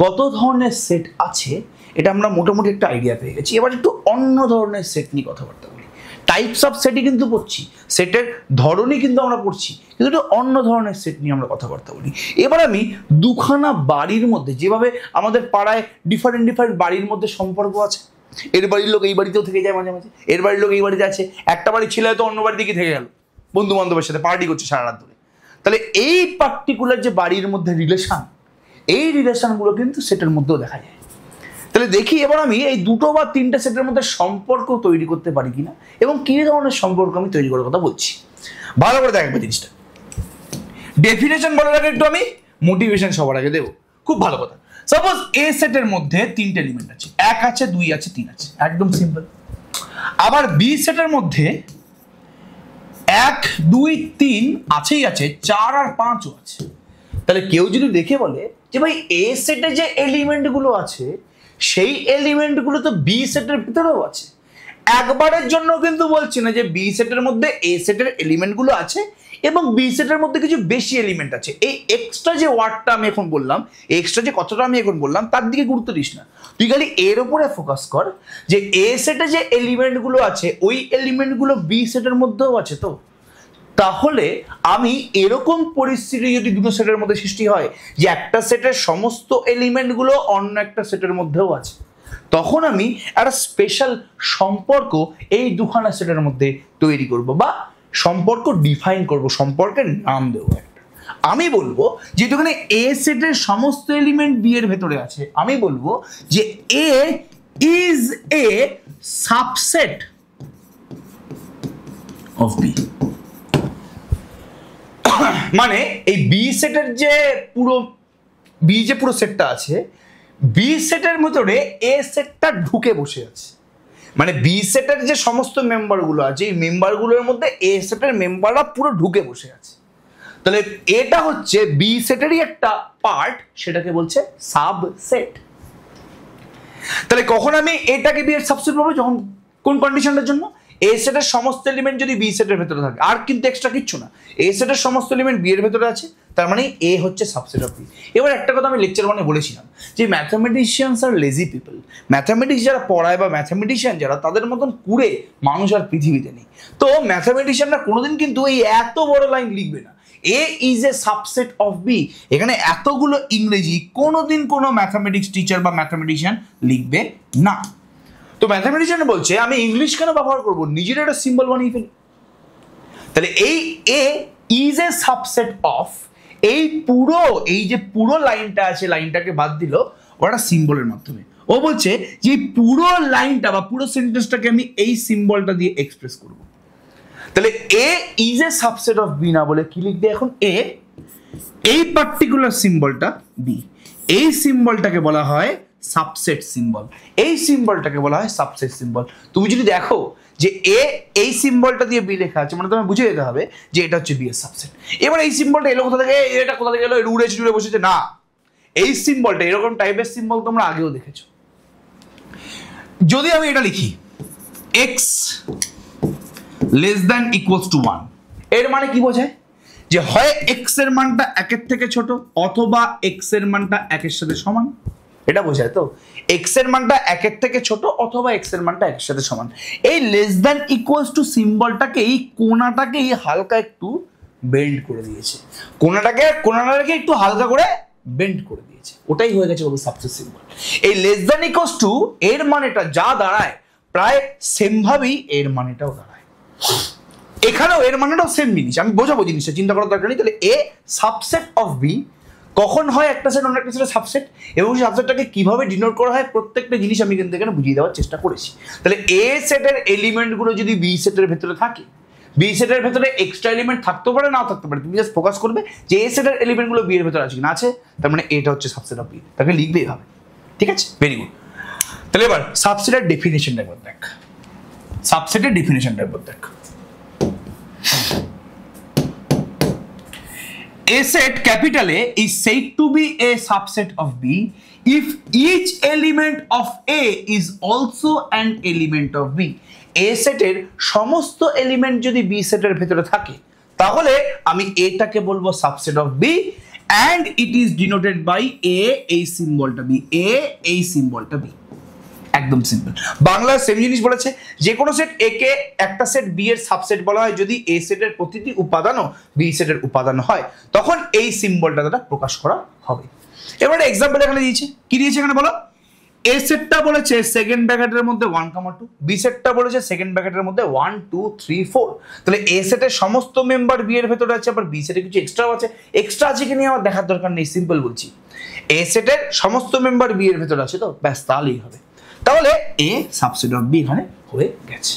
কত ধরনের সেট আছে এটা আমরা মোটামুটি একটা আইডিয়া পেয়ে গেছি। এবার একটু অন্য ধরনের সেট নিয়ে কথাবার্তা বলি। টাইপস অফ সেটই কিন্তু পড়ছি, সেটের ধরনই কিন্তু আমরা পড়ছি, কিন্তু একটু অন্য ধরনের সেট নিয়ে আমরা কথাবার্তা বলি। এবার আমি দুখানা বাড়ির মধ্যে, যেভাবে আমাদের পাড়ায় ডিফারেন্ট ডিফারেন্ট বাড়ির মধ্যে সম্পর্ক আছে, এর বাড়ির লোক এই বাড়িতেও থেকে যায় মাঝে মাঝে, এর বাড়ির লোক এই বাড়িতে আছে, একটা বাড়ির ছেলে হয়তো অন্য বাড়ি দিকে থেকে গেল, বন্ধু বান্ধবের সাথে পার্টি করছে সারা রাত ধরে। তাহলে এই পার্টিকুলার যে বাড়ির মধ্যে রিলেশন, এই রিলেশনগুলো কিন্তু সেটের মধ্যেও দেখা যায়। তাহলে দেখি এবার আমি এই দুটো বা তিনটে সেটের মধ্যে সম্পর্ক তৈরি করতে পারি কিনা এবং কি ধরনের সম্পর্ক আমি তৈরি করার কথা বলছি। ভালো করে দেখবে জিনিসটা। ডেফিনেশন বলার আগে একটু আমি মোটিভেশন সবার আগে দেবো, খুব ভালো কথা। সাপোজ এ সেটের মধ্যে 3টে এলিমেন্ট আছে, 1 আছে, 2 আছে, 3 আছে, একদম সিম্পল। আবার বি সেটের মধ্যে 1, 2, 3 আছেই আছে, 4 আর 5ও আছে। তাহলে কেউ যদি দেখে বলে যে ভাই এ সেটে যে এলিমেন্টগুলো আছে সেই এলিমেন্টগুলো তো বি সেটের ভিতরেও আছে, একবারের জন্য কিন্তু বলছি না যে বি সেটের মধ্যে এ সেটের এলিমেন্টগুলো আছে এবং বি সেটের মধ্যে কিছু বেশি এলিমেন্ট আছে। এই এক্সট্রা যে ওয়ার্ডটা আমি এখন বললাম, এক্সট্রা যে কথাটা আমি এখন বললাম, তার দিকে গুরুত্ব দিস না, তুই খালি এর উপরে ফোকাস কর যে এ সেটে যে এলিমেন্টগুলো আছে ওই এলিমেন্টগুলো বি সেটের মধ্যেও আছে। তো তাহলে আমি এরকম পরিস্থিতি যদি দুটো সেটের মধ্যে সৃষ্টি হয় যে একটা সেটের সমস্ত এলিমেন্টগুলো অন্য একটা সেটের মধ্যেও আছে, তখন আমি একটা স্পেশাল সম্পর্ক এই দুখানা সেটের মধ্যে তৈরি করব বা সম্পর্ক ডিফাইন করব, সম্পর্কের নাম দেবো একটা। আমি বলবো যেহেতু এখানে এ সেটের সমস্ত এলিমেন্ট বি এর ভেতরে আছে, আমি বলবো যে A is a subset of B. মানে এই বি সেটের যে পুরো সেটটা আছে, বি সেটের ভিতরে এ সেটটা ঢুকে বসে আছে। মানে বি সেটের যে সমস্ত মেম্বারগুলো আছে এই মেম্বারগুলোর মধ্যে এ সেটের মেম্বাররা পুরো ঢুকে বসে আছে। তাহলে এটা হচ্ছে বি সেটেরই একটা পার্ট, সেটাকে বলছে সাবসেট। তাহলে কখন আমি এটাকে বি এর সাবসেট পাবো? যখন কোন কন্ডিশনটার জন্য? এ সেটের সমস্ত এলিমেন্ট যদি বি সেটের ভেতরে থাকে, আর কিন্তু এক্সট্রা কিচ্ছু না, এ সেটের সমস্ত এলিমেন্ট বি এর ভেতরে আছে, তার মানে এ হচ্ছে সাবসেট অফ বি। এবার একটা কথা আমি লেকচার 1 বলেছিলাম যে ম্যাথামেটিশিয়ানস আর লেজি পিপল। ম্যাথামেটিক্স যারা পড়ায় বা ম্যাথামেটিশিয়ান যারা, তাদের মতন কুড়ে মানুষ আর পৃথিবীতে নেই। তো ম্যাথামেটিশিয়ানরা কোনোদিন কিন্তু এই এত বড় লাইন লিখবে না, A is a subset of B. এখানে এতগুলো ইংরেজি কোনোদিন কোনো ম্যাথামেটিক্স টিচার বা ম্যাথামেটিশিয়ান লিখবে না। তো ম্যাথামেটিশিয়ান বলছে আমি ইংলিশ কেন ব্যবহার করবো, নিজের একটা সিম্বল বানিয়ে ফেলি। তাহলে এই এ ইজ এ সাবসেট অফ, এই যে পুরো লাইনটা আছে, লাইনটাকে বাদ দিল ওটা সিম্বলের মাধ্যমে। ও বলছে যে পুরো লাইনটা বা পুরো সেন্টেন্সটাকে আমি এই সিম্বলটা দিয়ে এক্সপ্রেস করব। তাহলে A is a subset of B না বলে কি লিখবে এখন, এ এই পার্টিকুলার সিম্বলটা বি, এই সিম্বলটাকে বলা হয় সাবসেট সিম্বল, এই সিম্বলটাকে বলা হয় সাবসেট সিম্বল। তুমি যদি দেখো যে এ এই সিম্বলটা দিয়ে বি লেখা আছে, মানে তোমায় বুঝে যেতে হবে যে এটা হচ্ছে বি এর সাবসেট। এবার এই সিম্বলটা এলো কোথা থেকে, এটা কোথা থেকে এলো, উড়ে জুড়ে বসেছে না, এই সিম্বলটা এরকম টাইপের সিম্বল তোমরা আগেও দেখেছো। যদি আমি এটা লিখি x less than equals to 1, এর মানে কি বোঝায় যে হয় x এর মানটা 1 এর থেকে ছোট অথবা x এর মানটা 1 এর সাথে সমান, এটা বোঝায় তো x এর মানটা 1 এর থেকে ছোট অথবা x এর মানটা 1 এর সাথে সমান। এই লেস দ্যান ইকুয়ালস টু সিম্বলটাকে, এই কোণাটাকে হালকা একটু বেন্ড করে দিয়েছে, কোণাটাকে একটু হালকা করে বেন্ড করে দিয়েছে, ওটাই হয়ে গেছে বলবো সাবসেট সিম্বল। এই লেস দ্যান ইকুয়ালস টু এর মানেটা যা দাঁড়ায় প্রায় সেম ভাবেই এর মানেটাও দাঁড়ায়, এখানেও এর মানেটাও সেম জিনিস, আমি বোঝাবো জিনিসটা, চিন্তা করার দরকার নেই। তাহলে এ সাবসেট অফ বি, কখন হয় একটা সেট অন্য একটা সেটের সাবসেট, এবং সেই সাবসেটটাকে কিভাবে ডিনোট করা হয় প্রত্যেকটা জিনিস আমি কিন্তু এখানে বুঝিয়ে দেওয়ার চেষ্টা করেছি। তাহলে এ সেটের এলিমেন্টগুলো যদি বি সেটের ভেতরে থাকে, বি সেটের ভেতরে এক্সট্রা এলিমেন্ট থাকতে পারে নাও থাকতে পারে, তুমি জাস্ট ফোকাস করবে যে এ সেটের এলিমেন্টগুলো বি এর ভেতরে আছে কিনা, আছে, তার মানে এটা হচ্ছে সাবসেট অফ বি, তাকে লিখবেই হবে, ঠিক আছে, ভেরি গুড। তাহলে এবার সাবসেটের ডেফিনেশনটা একবার দেখ, সাবসেটের ডেফিনেশনটা একবার দেখ। A set capital A is said to be a subset of B if each element of A is also an element of B. A সেটের সমস্ত এলিমেন্ট যদি B সেটের ভেতরে থাকে তাহলে আমি এটাকে বলবো subset of B and it is denoted by A, এই সিম্বলটা B, A এই সিম্বলটা B, একদম সিম্পল। বাংলা সেম জিনিস বলেছে, যে কোনো সেট এ কে একটা সেট বি এর সাবসেট বলা হয় যদি এ সেটের প্রতিটি উপাদানও বি সেটের উপাদান হয়, তখন এই সিম্বলটা দ্বারা প্রকাশ করা হবে। এবারে এক্সাম্পল এখানে দিয়েছে, কি দিয়েছে এখানে বলো, এ সেটটা বলেছে সেকেন্ড ব্র্যাকেটের মধ্যে 1, 2, বি সেটটা বলেছে সেকেন্ড ব্র্যাকেটের মধ্যে 1, 2, 3, 4। তাহলে এ সেটের সমস্ত মেম্বার বি এর ভেতরে আছে, আবার বি সেটে কিছু এক্সট্রা আছে, এক্সট্রা আছে কি নিয়ে আমার দেখার দরকার নেই, সিম্পল বলছি এ সেটের সমস্ত মেম্বার বি এর ভেতরে আছে, তো ব্যাস তাহলেই হবে। তাহলে এ সাবসেট অফ বি এখানে হয়ে গেছে।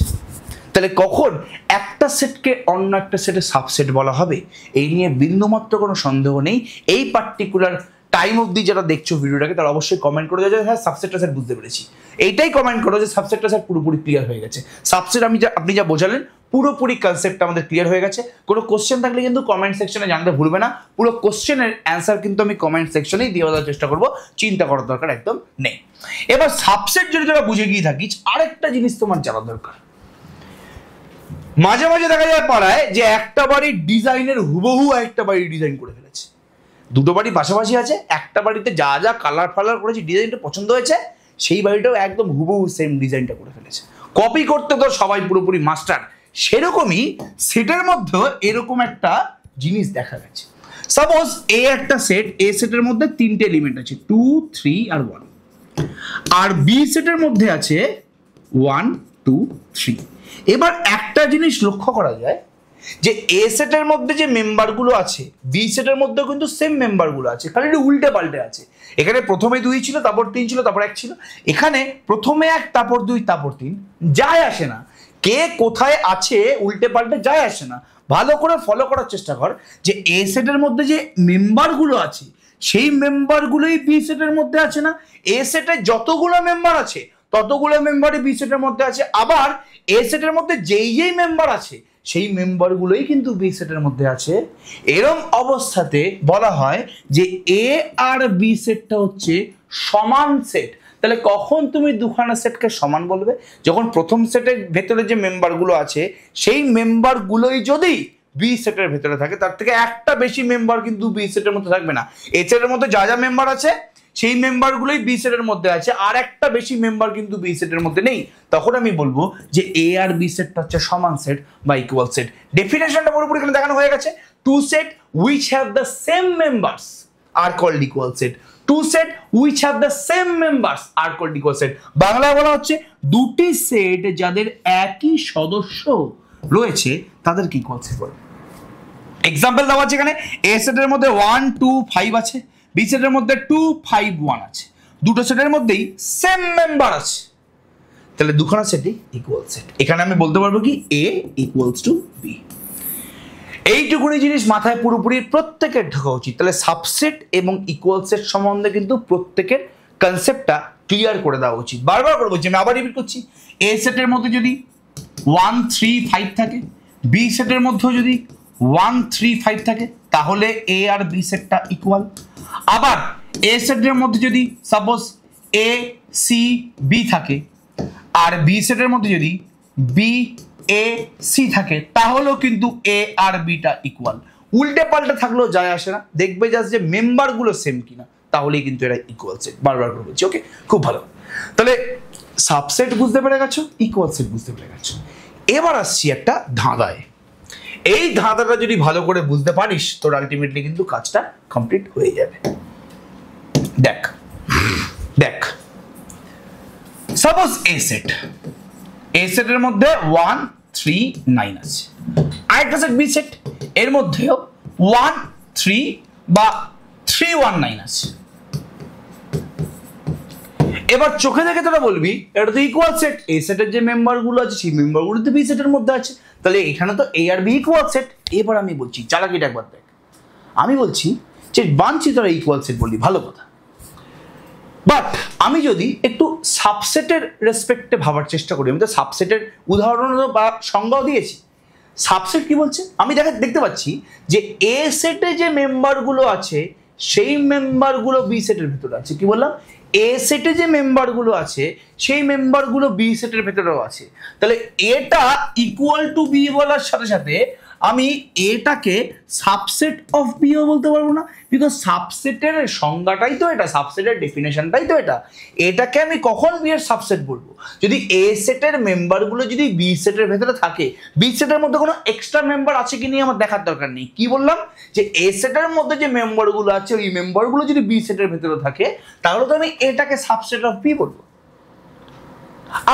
তাহলে কখন একটা সেটকে অন্য একটা সেটের সাবসেট বলা হবে এই নিয়ে বিন্দুমাত্র কোনো সন্দেহ নেই। এই পার্টিকুলার টাইম অবধি যারা দেখছো ভিডিওটাকে তারা অবশ্যই কমেন্ট করে দেয় যে হ্যাঁ সাবসেটটা স্যার বুঝতে পেরেছি, এইটাই কমেন্ট করো যে সাবসেটটা স্যার পুরোপুরি ক্লিয়ার হয়ে গেছে, সাবসেট আপনি যা বোঝালেন পুরোপুরি কনসেপ্টটা আমাদের ক্লিয়ার হয়ে গেছে। কোনো কোশ্চেন থাকলে কিন্তু কমেন্ট সেকশনে জানতে ভুলবে না, পুরো কোশ্চেনের অ্যান্সার কিন্তু আমি কমেন্ট সেকশনেই দিয়ে দেওয়ার চেষ্টা করবো, চিন্তা করার দরকার একদম নেই। এবার সাবসেট যদি তোরা বুঝে গিয়ে থাকিস, আরেকটা জিনিস তোমার জানা দরকার, মাঝে মাঝে দেখা যায় পাড়ায় যে একটা বাড়ির ডিজাইনের হুবহু একটা বাড়ির ডিজাইন করে ফেলেছে, দুটো বাড়ি পাশাপাশি আছে, একটা বাড়িতে যা যা কালার ফালার করেছে ডিজাইনটা পছন্দ হয়েছে, সেই বাড়িটাও একদম হুবহু সেম ডিজাইনটা করে ফেলেছে, কপি করতে তো সবাই পুরোপুরি মাস্টার। সেরকমই সেটের মধ্যেও এরকম একটা জিনিস দেখা গেছে। সাপোজ এ একটা সেট, এ সেটের মধ্যে 3টে এলিমেন্ট আছে 2, 3 আর 1, আর বি সেটের মধ্যে আছে 1, 2, 3। এবার একটা জিনিস লক্ষ্য করা যায় যে এ সেটের মধ্যে যে মেম্বারগুলো আছে বি সেটের মধ্যেও কিন্তু সেম মেম্বারগুলো আছে, খালি একটু উল্টে পাল্টে আছে। এখানে প্রথমে 2 ছিল, তারপর 3 ছিল, তারপর 1 ছিল, এখানে প্রথমে 1 তারপর 2 তারপর 3, যায় আসে না কে কোথায় আছে, উল্টে পাল্টে যায় আসে না। ভালো করে ফলো করার চেষ্টা কর যে এ সেটের মধ্যে যে মেম্বারগুলো আছে সেই মেম্বারগুলোই বি সেটের মধ্যে আছে না, এ সেটের যতগুলো মেম্বার আছে ততগুলো মেম্বারই বি সেটের মধ্যে আছে, আবার এ সেটের মধ্যে যেই মেম্বার আছে সেই মেম্বারগুলোই কিন্তু বি সেটের মধ্যে আছে। এরম অবস্থাতে বলা হয় যে এ আর বি সেটটা হচ্ছে সমান সেট। তাহলে কখন তুমি দুখানা সেটকে সমান বলবে, যখন প্রথম সেটের ভেতরে যে মেম্বারগুলো আছে সেই মেম্বারগুলোই যদি বি সেটের ভেতরে থাকে, তার থেকে একটা বেশি মেম্বার কিন্তু বি সেটের মধ্যে থাকবে না। এ সেটের মধ্যে যা যা মেম্বার আছে সেই মেম্বারগুলোই বি সেটের মধ্যে আছে, আর একটা বেশি মেম্বার কিন্তু বি সেটের মধ্যে নেই, তখন আমি বলবো যে এ আর বি সেটটা হচ্ছে সমান সেট বা ইকুয়াল সেট। ডেফিনেশনটা পুরোপুরি এখানে দেখানো হয়ে গেছে। Two set which have the same members are called equal set. Two set which have the same members are called equal set. বাংলায় বলা হচ্ছে দুটি সেট যাদের একই সদস্য রয়েছে তাদেরকে ইকুয়াল সেট বলে। এক্সাম্পল দেওয়া আছে এখানে, এ সেটের মধ্যে 1 2 5 আছে, বি সেটের মধ্যে 2 5 1 আছে, দুটো সেটের মধ্যেই সেম মেম্বার আছে, তাহলে দুখানা সেটই ইকুয়াল সেট। এখানে আমি বলতে পারবো কি এ ইকুয়ালস টু বি। এইটুকুনি জিনিস মাথায় পুরোপুরি প্রত্যেকের ঢোকা উচিত। তাহলে সাবসেট এবং ইকুয়াল সেট সম্বন্ধে কিন্তু প্রত্যেকের কনসেপ্টটা ক্লিয়ার করে দেওয়া উচিত। বারবার করে বলছি, আমি আবার রিপিট করছি, এ সেটের মধ্যে যদি 1 3 5 থাকে, বি সেটের মধ্যেও যদি 1 3 5 থাকে, তাহলে এ আর বি সেটটা ইকুয়াল। আবার এ সেটের মধ্যে যদি সাপোজ এ সি বি থাকে, আর বি সেটের মধ্যে যদি বি এ সি থাকে, তাহলেও কিন্তু এ আর বিটা ইকুয়াল। উল্টে পাল্টে থাকলেও যায় আসে না, দেখবে জাস্ট যে মেম্বারগুলো সেম কিনা, তাহলেই কিন্তু এরা ইকুয়াল সেট। বারবার করে বলছি, ওকে, খুব ভালো। তাহলে সাবসেট বুঝতে পেরে গেছো, ইকুয়াল সেট বুঝতে পেরে গেছো। এবার আসছি একটা ধাঁধায়। এই ধাঁধাটা যদি ভালো করে বুঝতে পারিস, তোর আলটিমেটলি কিন্তু কাজটা কমপ্লিট হয়ে যাবে। দেখ দেখ, সাপোজ এ সেট, এ সেটের মধ্যে 1 3 9 আছে, আরেকটা সেট বি সেট, এর মধ্যেও 1 3 বা 3 1 9 আছে। এবার চোখে দেখে তোরা বলবি এটা তো ইকুয়াল সেট, এ সেটের যে মেম্বারগুলো আছে সেই মেম্বারগুলো তো বি সেটের মধ্যে আছে, তাহলে এখানে তো এ আর বি ইকুয়াল সেট। এবার আমি বলছি, চালাকিটা একবার দেখ, আমি বলছি যে বানছি তোরা ইকুয়াল সেট বললি, ভালো কথা, বাট আমি যদি একটু সাবসেটের রেসপেক্টে ভাবার চেষ্টা করি, আমি তো সাবসেটের উদাহরণ বা সংজ্ঞাও দিয়েছি। সাবসেট কি বলছে, আমি দেখতে পাচ্ছি যে এ সেটে যে মেম্বারগুলো আছে সেই মেম্বারগুলো বি সেটের ভেতরে আছে। কি বললাম, এ সেটে যে মেম্বারগুলো আছে সেই মেম্বারগুলো বি সেটের ভেতরেও আছে। তাহলে এটা ইকুয়াল টু বি বলার সাথে সাথে আমি এটাকে সাবসেট অফ বিও বলতে পারবো না, বিকজ সাবসেটের সংজ্ঞাটাই তো এটা, সাবসেটের ডেফিনেশনটাই তো এটা। এটাকে আমি কখন বি এর সাবসেট বলবো, যদি এ সেটের মেম্বারগুলো যদি বি সেটের ভেতরে থাকে, বি সেটের মধ্যে কোনো এক্সট্রা মেম্বার আছে কি নিয়ে আমার দেখার দরকার নেই। কি বললাম, যে এ সেটের মধ্যে যে মেম্বারগুলো আছে ওই মেম্বারগুলো যদি বি সেটের ভেতরে থাকে, তাহলে তো আমি এটাকে সাবসেট অফ বি বলবো।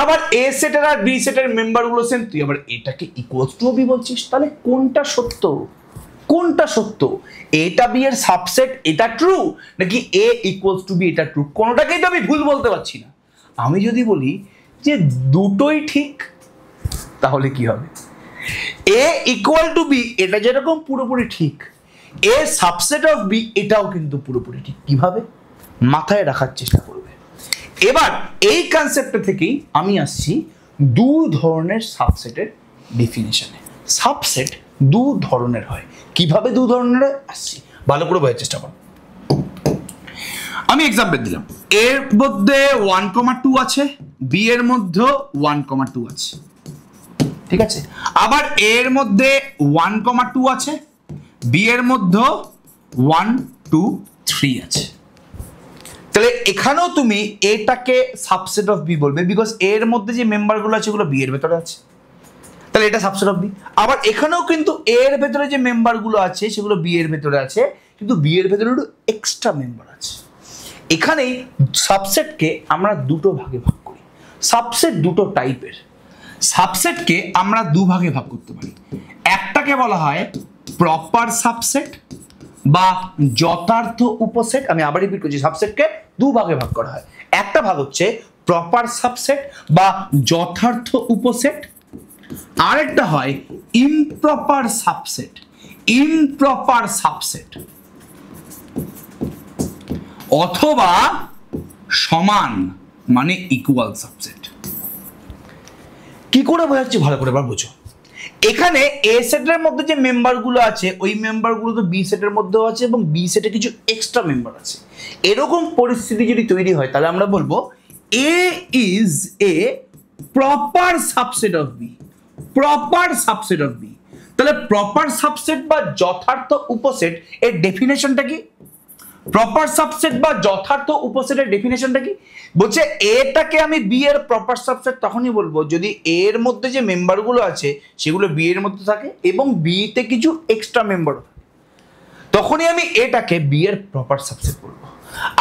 আবার এ সেটের আর বি সেটের মেম্বারগুলো সেম, তুই আবার এটাকে ইকুয়ালস টু বি বলছিস, তাহলে কোনটা সত্য, কোনটা সত্য? এটা বি এর সাবসেট, এটা ট্রু, নাকি এ ইকুয়ালস টু বি এটা ট্রু? কোনোটাকেই তো আমি ভুল বলতে পারছি না। আমি যদি বলি যে দুটোই ঠিক, তাহলে কি হবে? এ ইকুয়াল টু বি এটা যেরকম পুরোপুরি ঠিক, এ সাবসেট অফ বি এটাও কিন্তু পুরোপুরি ঠিক। কিভাবে? মাথায় রাখার চেষ্টা করবে। এবার এই কনসেপ্টটা থেকেই আমি আসছি দু ধরনের সাবসেটের ডেফিনিশনে। সাবসেট দু ধরনের হয়, কিভাবে দু ধরনের আসছি ভালো করে বোঝার চেষ্টা করো। আমি এক্সাম্পল দিলাম, এর মধ্যে 1,2 আছে, বি এর মধ্যেও 1,2 আছে, ঠিক আছে। আবার এর মধ্যে 1,2 আছে, বি এর মধ্যেও 1 2 3 আছে। তাহলে এখানেও তুমি এটাকে সাবসেট অফ বি বলবে, বিকজ এর মধ্যে যে মেম্বারগুলো আছে ওগুলো বি এর ভেতরে আছে, তাহলে এটা সাবসেট অফ বি। আবার এখানেও কিন্তু এর ভেতরে যে মেম্বারগুলো আছে সেগুলো বি এর ভেতরে আছে, কিন্তু বি এর ভেতরে একটু এক্সট্রা মেম্বার আছে। এখানেই সাবসেটকে আমরা দুটো ভাগে ভাগ করি। সাবসেট দুটো টাইপের। সাবসেটকে আমরা দু ভাগে ভাগ করতে পারি। একটাকে বলা হয় প্রপার সাবসেট বা যথার্থ উপসেট। আমি আবার রিপিট করছি, সাবসেটকে দু ভাগে ভাগ করা হয়। একটা ভাগ হচ্ছে প্রপার সাবসেট বা যথার্থ উপসেট, আরেকটা হয় ইমপ্রপার সাবসেট। ইমপ্রপার সাবসেট অথবা সমান মানে ইকুয়াল সাবসেট। কি করে বোঝাচ্ছি ভালো করে এবার বুঝো। এখানে এ সেটের মধ্যে যে মেম্বারগুলো আছে ওই মেম্বারগুলো তো বি সেটের মধ্যেও আছে এবং বি সেটে কিছু এক্সট্রা মেম্বার আছে। এরকম পরিস্থিতি যদি তৈরি হয় তাহলে আমরা বলবো A is a proper subset of B. Proper subset of B. তাহলে প্রপার সাবসেট বা যথার্থ উপসেট এর ডেফিনেশনটা কি? প্রপার সাবসেট বা যথার্থ উপসেটের ডেফিনেশনটা কি? বলছে এটাকে আমি বি এর প্রপার সাবসেট তখনই বলবো যদি এর মধ্যে যে মেম্বারগুলো আছে সেগুলো বি এর মধ্যে থাকে এবং বি তে কিছু এক্সট্রা মেম্বার থাকে, তখনই আমি এটাকে বি এর প্রপার সাবসেট বলবো।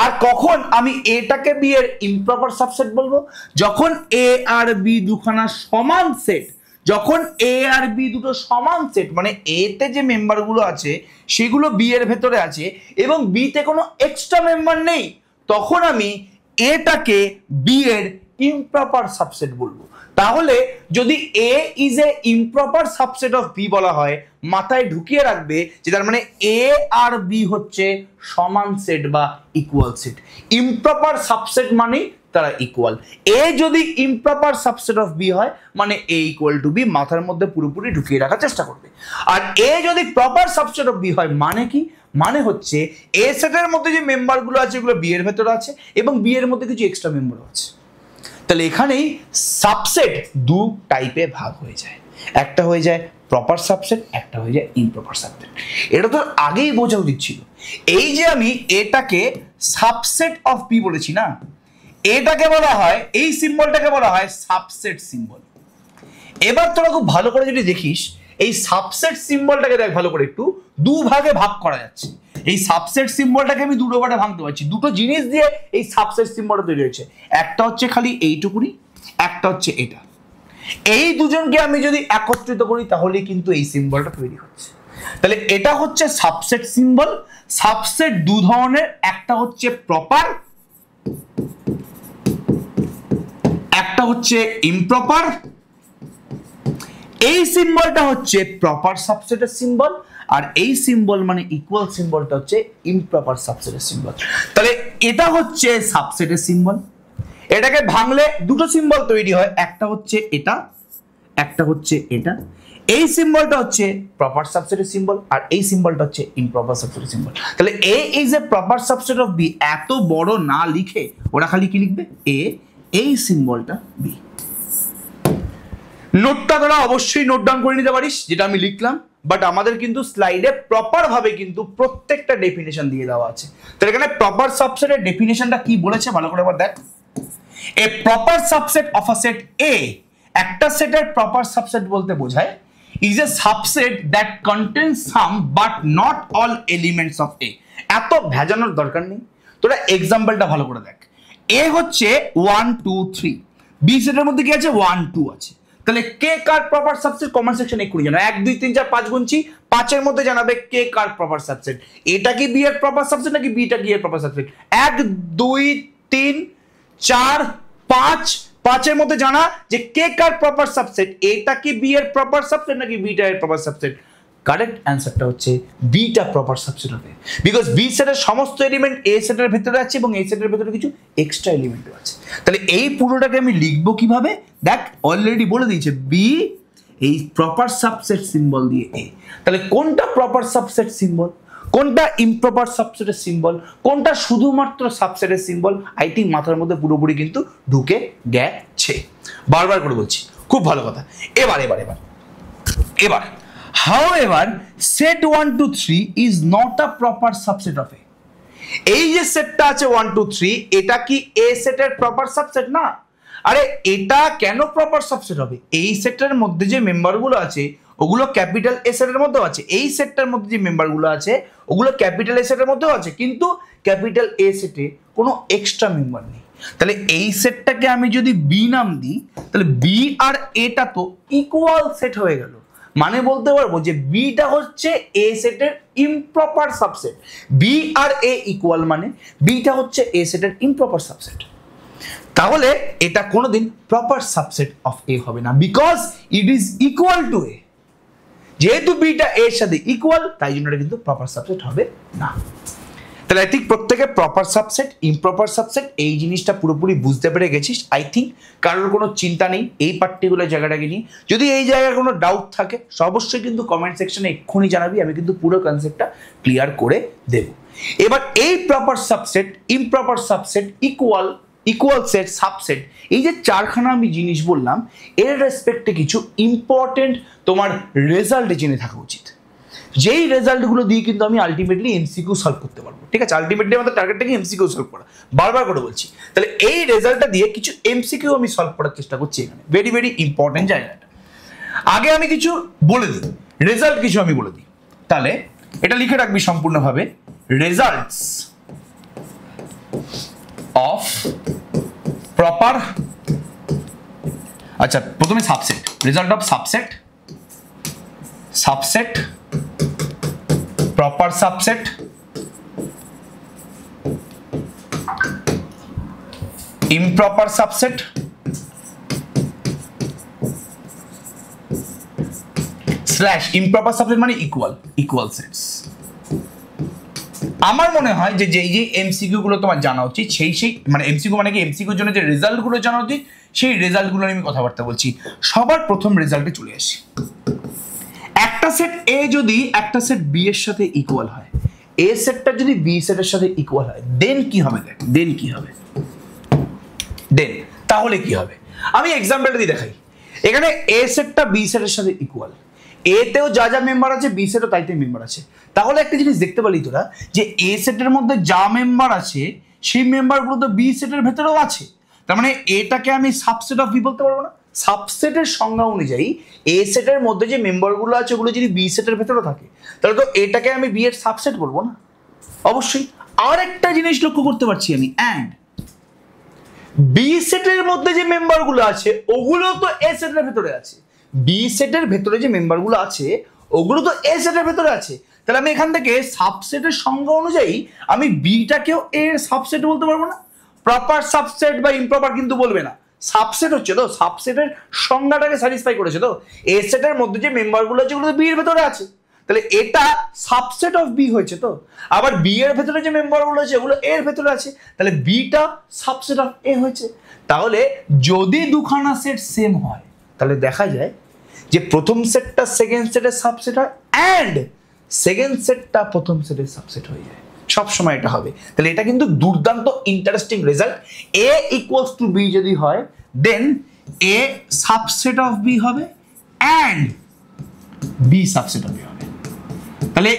আর কখন আমি এটাকে বি এর ইমপ্রপার সাবসেট বলবো? যখন এ আর বি দুখানা সমান সেট যখন এ আর বি দুটো সমান সেট, মানে এ তে যে মেম্বারগুলো আছে সেগুলো বি এর ভেতরে আছে এবং বি তে কোনো এক্সট্রা মেম্বার নেই, তখন আমি এটাকে বি এর ইমপ্রপার সাবসেট বলবো। তাহলে যদি A is a improper subset of B বলা হয়, মাথায় ঢুকিয়ে রাখবে যে তার মানে এ আর বি হচ্ছে সমান সেট বা ইকুয়াল সেট। ইমপ্রপার সাবসেট মানে তারা ইকুয়াল। এ যদি ইমপ্রপার সাবসেট অফ বি হয় মানে এ ইকুয়াল টু বি, মাথার মধ্যে পুরোপুরি ঢুকিয়ে রাখার চেষ্টা করবে। আর এ যদি প্রপার সাবসেট অফ বি হয় মানে কি, মানে হচ্ছে এ সেটের মধ্যে যে মেম্বারগুলো আছে এগুলো বি এর ভেতরে আছে এবং বি এর মধ্যে কিছু এক্সট্রা মেম্বার আছে। তাহলে এখানেই সাবসেট দু টাইপে ভাগ হয়ে যায়, একটা হয়ে যায় প্রপার সাবসেট, একটা হয়ে যায় ইমপ্রপার সাবসেট। এটা তো আগেই বোঝা উচিত ছিল। এই যে আমি এটাকে সাবসেট অফ বি বলেছি না, এটাকে বলা হয়, এই সিম্বলটাকে বলা হয় সাবসেট সিম্বল। এবার তোরা খুব ভালো করে যদি দেখিস এই সাবসেট সিম্বলটাকে দেখ ভালো করে, একটু দু ভাগে ভাগ করা যাচ্ছে। এই সাবসেট সিম্বলটাকে আমি দুটো ভাগে ভাঙতে পারছি, দুটো জিনিস দিয়ে এই সাবসেট সিম্বলটা তৈরি হয়েছে। একটা হচ্ছে খালি এইটুকুনি, একটা হচ্ছে এটা। এই দুজনকে আমি যদি একত্রিত করি তাহলে কিন্তু এই সিম্বলটা তৈরি হচ্ছে। তাহলে এটা হচ্ছে সাবসেট সিম্বল। সাবসেট দু ধরনের, একটা হচ্ছে প্রপার, একটা হচ্ছে ইমপ্রপার। এই সিম্বলটা হচ্ছে প্রপার সাবসেটের সিম্বল, আর এই সিম্বল মানে ইকুয়াল সিম্বলটা হচ্ছে ইমপ্রপার সাবসেটের সিম্বল। তাহলে এটা হচ্ছে সাবসেটের সিম্বল। এটাকে ভাঙলে দুটো সিম্বল তৈরি হয়, একটা হচ্ছে এটা, একটা হচ্ছে এটা। এই সিম্বলটা হচ্ছে প্রপার সাবসেটের সিম্বল আর এই সিম্বলটা হচ্ছে ইমপ্রপার সাবসেটের সিম্বল। তাহলে A is a proper subset of B এত বড় না লিখে ওরা খালি কি লিখবে, এ, এই সিম্বলটা বি। নোটটা তোরা অবশ্যই নোট ডাউন করে নিতে পারিস যেটা আমি লিখলাম, বাট আমাদের কিন্তু স্লাইডে প্রপার ভাবে কিন্তু প্রত্যেকটা ডেফিনেশন দিয়ে দেওয়া আছে। তাহলে এখানে প্রপার সাবসেটের ডেফিনেশনটা কি বলেছে ভালো করে একবার দেখ। A proper subset of a set A, একটা সেটের প্রপার সাবসেট বলতে বোঝায় is a subset that contains some but not all elements of A. এত ভেজানোর দরকার নেই, তোরা এক্সাম্পলটা ভালো করে দেখ। এ হচ্ছে 1 2 3, বি সেটের মধ্যে কি আছে 1 2 আছে। তাহলে কে কার প্রপার সাবসেট কমেন্ট সেকশনে এক্ষুনি জানাবে। 1 2 3 4 5 গুনছি, 5 এর মধ্যে জানাবে কে কার প্রপার সাবসেট। এটা কি বি এর প্রপার সাবসেট নাকি বিটা কি এর প্রপার সাবসেট। 1 2 3 4 5, 5 এর মধ্যে জানা যে কে কার প্রপার সাবসেট। এটা কি বি এর প্রপার সাবসেট নাকি বিটা এর প্রপার সাবসেট। কারেক্ট অ্যান্সারটা হচ্ছে বিটা প্রপার সাবসেট হবে, বিকজ বি সেটের সমস্ত এলিমেন্ট এ সেটের ভেতরে আছে এবং এ সেটের ভেতরে কিছু এক্সট্রা এলিমেন্টও আছে। তাহলে এই পুরোটাকে আমি লিখবো কিভাবে দেখ, অলরেডি বলে দিয়েছে বি এই প্রপার সাবসেট সিম্বল দিয়ে এ। তাহলে কোনটা প্রপার সাবসেট সিম্বল, কোনটা ইমপ্রপার সাবসেটের সিম্বল, কোনটা শুধুমাত্র সাবসেটের সিম্বল, আই থিঙ্ক মাথার মধ্যে পুরোপুরি কিন্তু ঢুকে গেছে। বারবার করে বলছি, খুব ভালো কথা। এবার এবার এবার এবার however set 1 2 3 is not a proper subset of a। এই যে সেটটা আছে 1 2 3, এটা কি এ সেটের প্রপার সাবসেট না। আরে এটা কেন প্রপার সাবসেট হবে, এই সেটের মধ্যে যে মেম্বারগুলো আছে ওগুলো ক্যাপিটাল এ সেটের মধ্যেও আছে, এই সেটটার মধ্যে যে মেম্বারগুলো আছে ওগুলো ক্যাপিটাল এ সেটের মধ্যেও আছে, কিন্তু ক্যাপিটাল এ সেটে কোনো এক্সট্রা মেম্বার নেই। তাহলে এই সেটটাকে আমি যদি বি নাম দিই তাহলে বি আর এটা তো ইকুয়াল সেট হয়ে গেল। মানে বলতে পারবো যে বিটা হচ্ছে এ সেটের ইমপ্রপার সাবসেট। বি আর এ ইকুয়াল মানে বিটা হচ্ছে এ সেটের ইমপ্রপার সাবসেট। তাহলে এটা কোনোদিন প্রপার সাবসেট অফ এ হবে না, because it is equal to A. যেহেতু বিটা এর সাথে ইকুয়াল তাই জন্য এটা কিন্তু প্রপার সাবসেট হবে না। তাহলে আই থিঙ্ক প্রত্যেকে প্রপার সাবসেট ইমপ্রপার সাবসেট এই জিনিসটা পুরোপুরি বুঝতে পেরে গেছিস। আই থিঙ্ক কারোর কোনো চিন্তা নেই এই পার্টিকুলার জায়গাটাকে নিয়ে। যদি এই জায়গায় কোনো ডাউট থাকে অবশ্যই কিন্তু কমেন্ট সেকশনে এক্ষুনি জানাবি, আমি কিন্তু পুরো কনসেপ্টটা ক্লিয়ার করে দেব। এবার এই proper subset improper subset equal equal set subset, এই যে চারখানা আমি জিনিস বললাম এর রেসপেক্টে কিছু ইম্পর্টেন্ট তোমার রেজাল্ট জেনে থাকা উচিত, যেই রেজাল্টগুলো দিয়ে কিন্তু আমি আলটিমেটলি এমসিকিউ সলভ করতে পারবো। ঠিক আছে, আলটিমেটলি আমাদের টার্গেটটাকে এমসিকিউ সলভ করা, বারবার করে বলছি। তাহলে এই রেজাল্টটা দিয়ে কিছু এমসিকিউ আমি সলভ করার চেষ্টা করছি এখানে, ভেরি ভেরি ইম্পর্টেন্ট জায়গাটা। আগে আমি কিছু বলে দিই, রেজাল্ট কিছু আমি বলে দিই। তাহলে এটা লিখে রাখবি সম্পূর্ণভাবে, রেজাল্টস অফ প্রপার আচ্ছা প্রথমে subset, result of subset, subset, proper subset, improper subset, slash improper subset মানে ইকুয়াল সেটস। আমার মনে হয় যে যে এমসিকিউ গুলো তোমার জানা উচিত সেই মানে এমসিকিউ মানে কি এমসিকিউর জন্য যে রেজাল্ট গুলো জানা উচিত সেই রেজাল্ট গুলো আমি কথাবার্তা বলছি। সবার প্রথম রেজাল্টে চলে আসি। একটা সেট এ যদি একটা সেট বি এর সাথে ইকুয়াল হয়, এ সেটটা যদি বি সেটের সাথে ইকুয়াল হয়, দেন কি হবে? দেখ দেন কি হবে, দেন তাহলে কি হবে আমি এক্সাম্পলটা দিয়ে দেখাই। এখানে এ সেটটা বি সেটের সাথে ইকুয়াল, এ তেও যা যা মেম্বার আছে বি সেটও তাইতে মেম্বার আছে। তাহলে একটা জিনিস দেখতে পারলি তোরা যে এ সেটের মধ্যে যা মেম্বার আছে সেই মেম্বারগুলো তো বি সেটের ভেতরেও আছে। তার মানে এটাকে আমি সাবসেট অফ বি বলতে পারবো না? সাবসেটের সংজ্ঞা অনুযায়ী এ সেটের মধ্যে যে মেম্বারগুলো আছে ওগুলো যদি বি সেটের ভেতরে থাকে তাহলে তো এটাকে আমি বি এর সাবসেট বলবো না? অবশ্যই। আর একটা জিনিস লক্ষ্য করতে পারছি আমি, অ্যান্ড বি সেটের মধ্যে যে মেম্বারগুলো আছে ওগুলো তো এ সেটের ভেতরে আছে। বি সেটের ভেতরে যে মেম্বারগুলো আছে ওগুলো তো এ সেটের ভেতরে আছে। তাহলে আমি এখান থেকে সাবসেটের সংজ্ঞা অনুযায়ী আমি বিটাকেও এর সাবসেট বলতে পারবো না? প্রপার সাবসেট বা ইমপ্রপার কিন্তু বলবে না, সাবসেট হচ্ছে তো, সাবসেটের সংজ্ঞাটাকে স্যাটিসফাই করেছে তো। এ সেটের মধ্যে যে মেম্বারগুলো আছে ওগুলো তো বি এর ভেতরে আছে, তাহলে এটা সাবসেট অফ বি হয়েছে তো। আবার বি এর ভেতরে যে মেম্বারগুলো আছে ওগুলো এর ভেতরে আছে, তাহলে বিটা সাবসেট অফ এ হয়েছে। তাহলে যদি দুখানা সেট সেম হয় তাহলে দেখা যায় যে প্রথম সেটটা সেকেন্ড সেটের সাবসেট হয় অ্যান্ড সেকেন্ড সেটটা প্রথম সেটের সাবসেট হয়ে যায়, সব সময় এটা হবে। তাহলে এটা কিন্তু দুর্দান্ত interesting result. A equals to B যদি হয় then A subset of B হবে and B subset of B হবে। তাহলে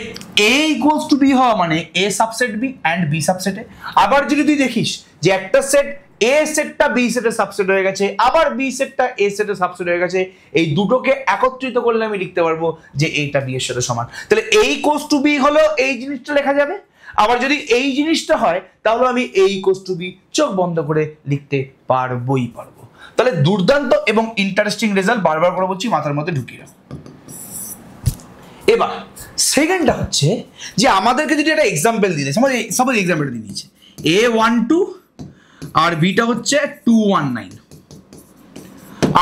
এ ইকুয়ালস টু বি হওয়া মানে A subset B and B সাবসেটে। আবার যদি তুই দেখিস যে একটা সেট এ সেটটা বি সেটের সাবসেট হয়ে গেছে, আবার বি সেটটা এ সেটের সাবসেট হয়ে গেছে, এই দুটোকে একত্রিত করলে আমি লিখতে পারবো যে এটা বি এর সাথে সমান। তাহলে এ ইকুয়ালস টু বি হলো এই জিনিসটা লেখা যাবে। আবার যদি এই জিনিসটা হয় তাহলে আমি এ ইকুয়ালস টু বি চোখ বন্ধ করে লিখতে পারবোই পারবো। তাহলে দুর্দান্ত এবং ইন্টারেস্টিং রেজাল্ট, বারবার করে বলছি মাথার মধ্যে ঢুকিয়ে রাখো। এবার সেকেন্ডটা হচ্ছে যে আমাদেরকে যদি একটা এক্সাম্পল দিয়ে দেয়, সাপোজ এক্সাম্পলটা দিয়ে দিয়েছে A12 আর বিটা হচ্ছে 219।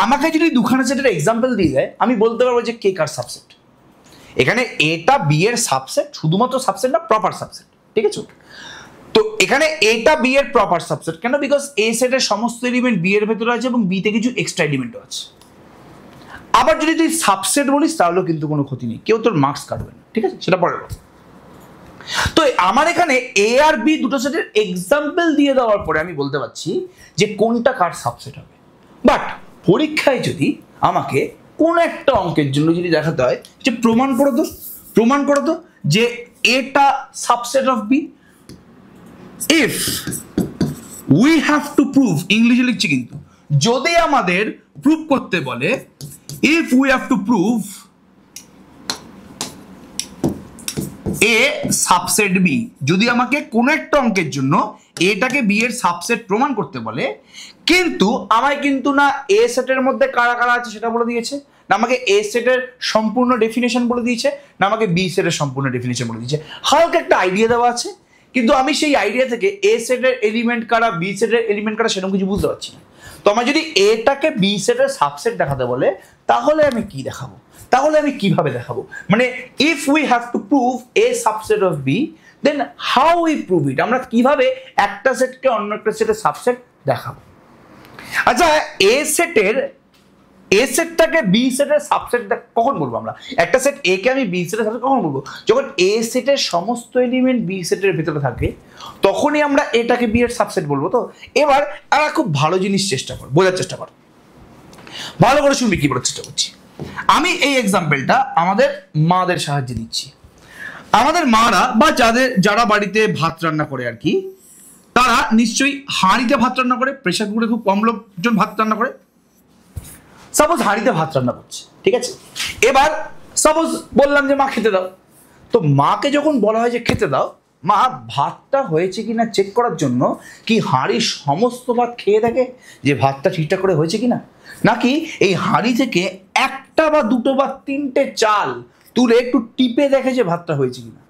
আমাকে যদি দুখানা সেটের এক্সাম্পল দিয়ে দেয় আমি বলতে পারবো যে কে কার সাবসেট। এখানে এটা বি এর সাবসেট, শুধুমাত্র সাবসেট না, প্রপার সাবসেট, ঠিক আছে? তো এখানে এটা বি এর প্রপার সাবসেট কেন? বিকজ এ সেটের সমস্ত এলিমেন্ট বি এর ভেতরে আছে এবং বি তে কিছু এক্সট্রা এলিমেন্টও আছে। আবার যদি তুই সাবসেট বলিস তাহলেও কিন্তু কোনো ক্ষতি নেই, কেউ তোর মার্কস কাটবে না, ঠিক আছে? সেটা পরের কথা। তো আমার এখানে এ আর বি দুটো সেটের এক্সাম্পল দিয়ে দেওয়ার পরে আমি বলতে পারছি যে কোনটা কার সাবসেট হবে। বাট পরীক্ষায় যদি আমাকে কোন একটা অঙ্কের জন্য যদি দেখাতে হয় যে প্রমাণ করো তো যে এটা subset of B, if we have to prove, ইংলিশে লিখছি কিন্তু, যদি আমাদের প্রুভ করতে বলে, if we have to prove A subset B, যদি আমাকে কোন একটা অঙ্কের জন্য এটাকে বি এর সাবসেট প্রমাণ করতে বলে, কিন্তু আমায় কিন্তু না এ সেটের মধ্যে কারা কারা আছে সেটা বলে দিয়েছে, না আমাকে এ সেটের সম্পূর্ণ ডেফিনেশন বলে দিয়েছে, না আমাকে বি সেটের সম্পূর্ণ ডেফিনেশন বলে দিয়েছে। হালকা একটা আইডিয়া দেওয়া আছে, কিন্তু আমি সেই আইডিয়া থেকে এ সেটের এলিমেন্ট কারা বি সেটের এলিমেন্ট কারা সেরকম কিছু বুঝতে পারছি না। তো আমার যদি এটাকে বি সেটের সাবসেট দেখাতে বলে তাহলে আমি কি দেখাবো, তাহলে আমি কিভাবে দেখাবো? মানে if we have to prove A subset of B then how we prove it, আমরা কিভাবে একটা সেটকে অন্য একটা সেটের সাবসেট দেখাবো। আচ্ছা এ সেটটাকে বি সেটের সাবসেট কখন বলবো আমরা? একটা সেট এ কে আমি বি সেটের সাবসেট কখন বলবো? যখন এ সেটের সমস্ত এলিমেন্ট বি সেটের ভিতরে থাকে তখনই আমরা এটাকে বি এর সাবসেট বলবো। তো এবার আমরা খুব ভালো জিনিস বোঝার চেষ্টা কর, ভালো করে শুনবি কি বলার চেষ্টা করছি। আমি এই এক্সাম্পলটা আমাদের মাদের সাহায্যে দিচ্ছি। আমাদের মারা বা যারা বাড়িতে ভাত রান্না করে আর কি, তারা নিশ্চয়ই হাঁড়িতে ভাত রান্না করে, প্রেসার কুকারে খুব কম লোকজন ভাত রান্না করে। সাপোজ হাঁড়িতে ভাত রান্না করছে, ঠিক আছে? এবার সাপোজ বললাম যে মা খেতে দাও, তো মাকে যখন বলা হয় যে খেতে দাও, মা ভাতটা হয়েছে কিনা চেক করার জন্য কি হাঁড়ির সমস্ত ভাত খেয়ে থাকে যে ভাতটা ঠিকঠাক করে হয়েছে কিনা, নাকি এই হাঁড়ি থেকে একটা বা দুটো বা তিনটে চাল তুলে একটু টিপে দেখে যে ভাতটা হয়েছে কিনা?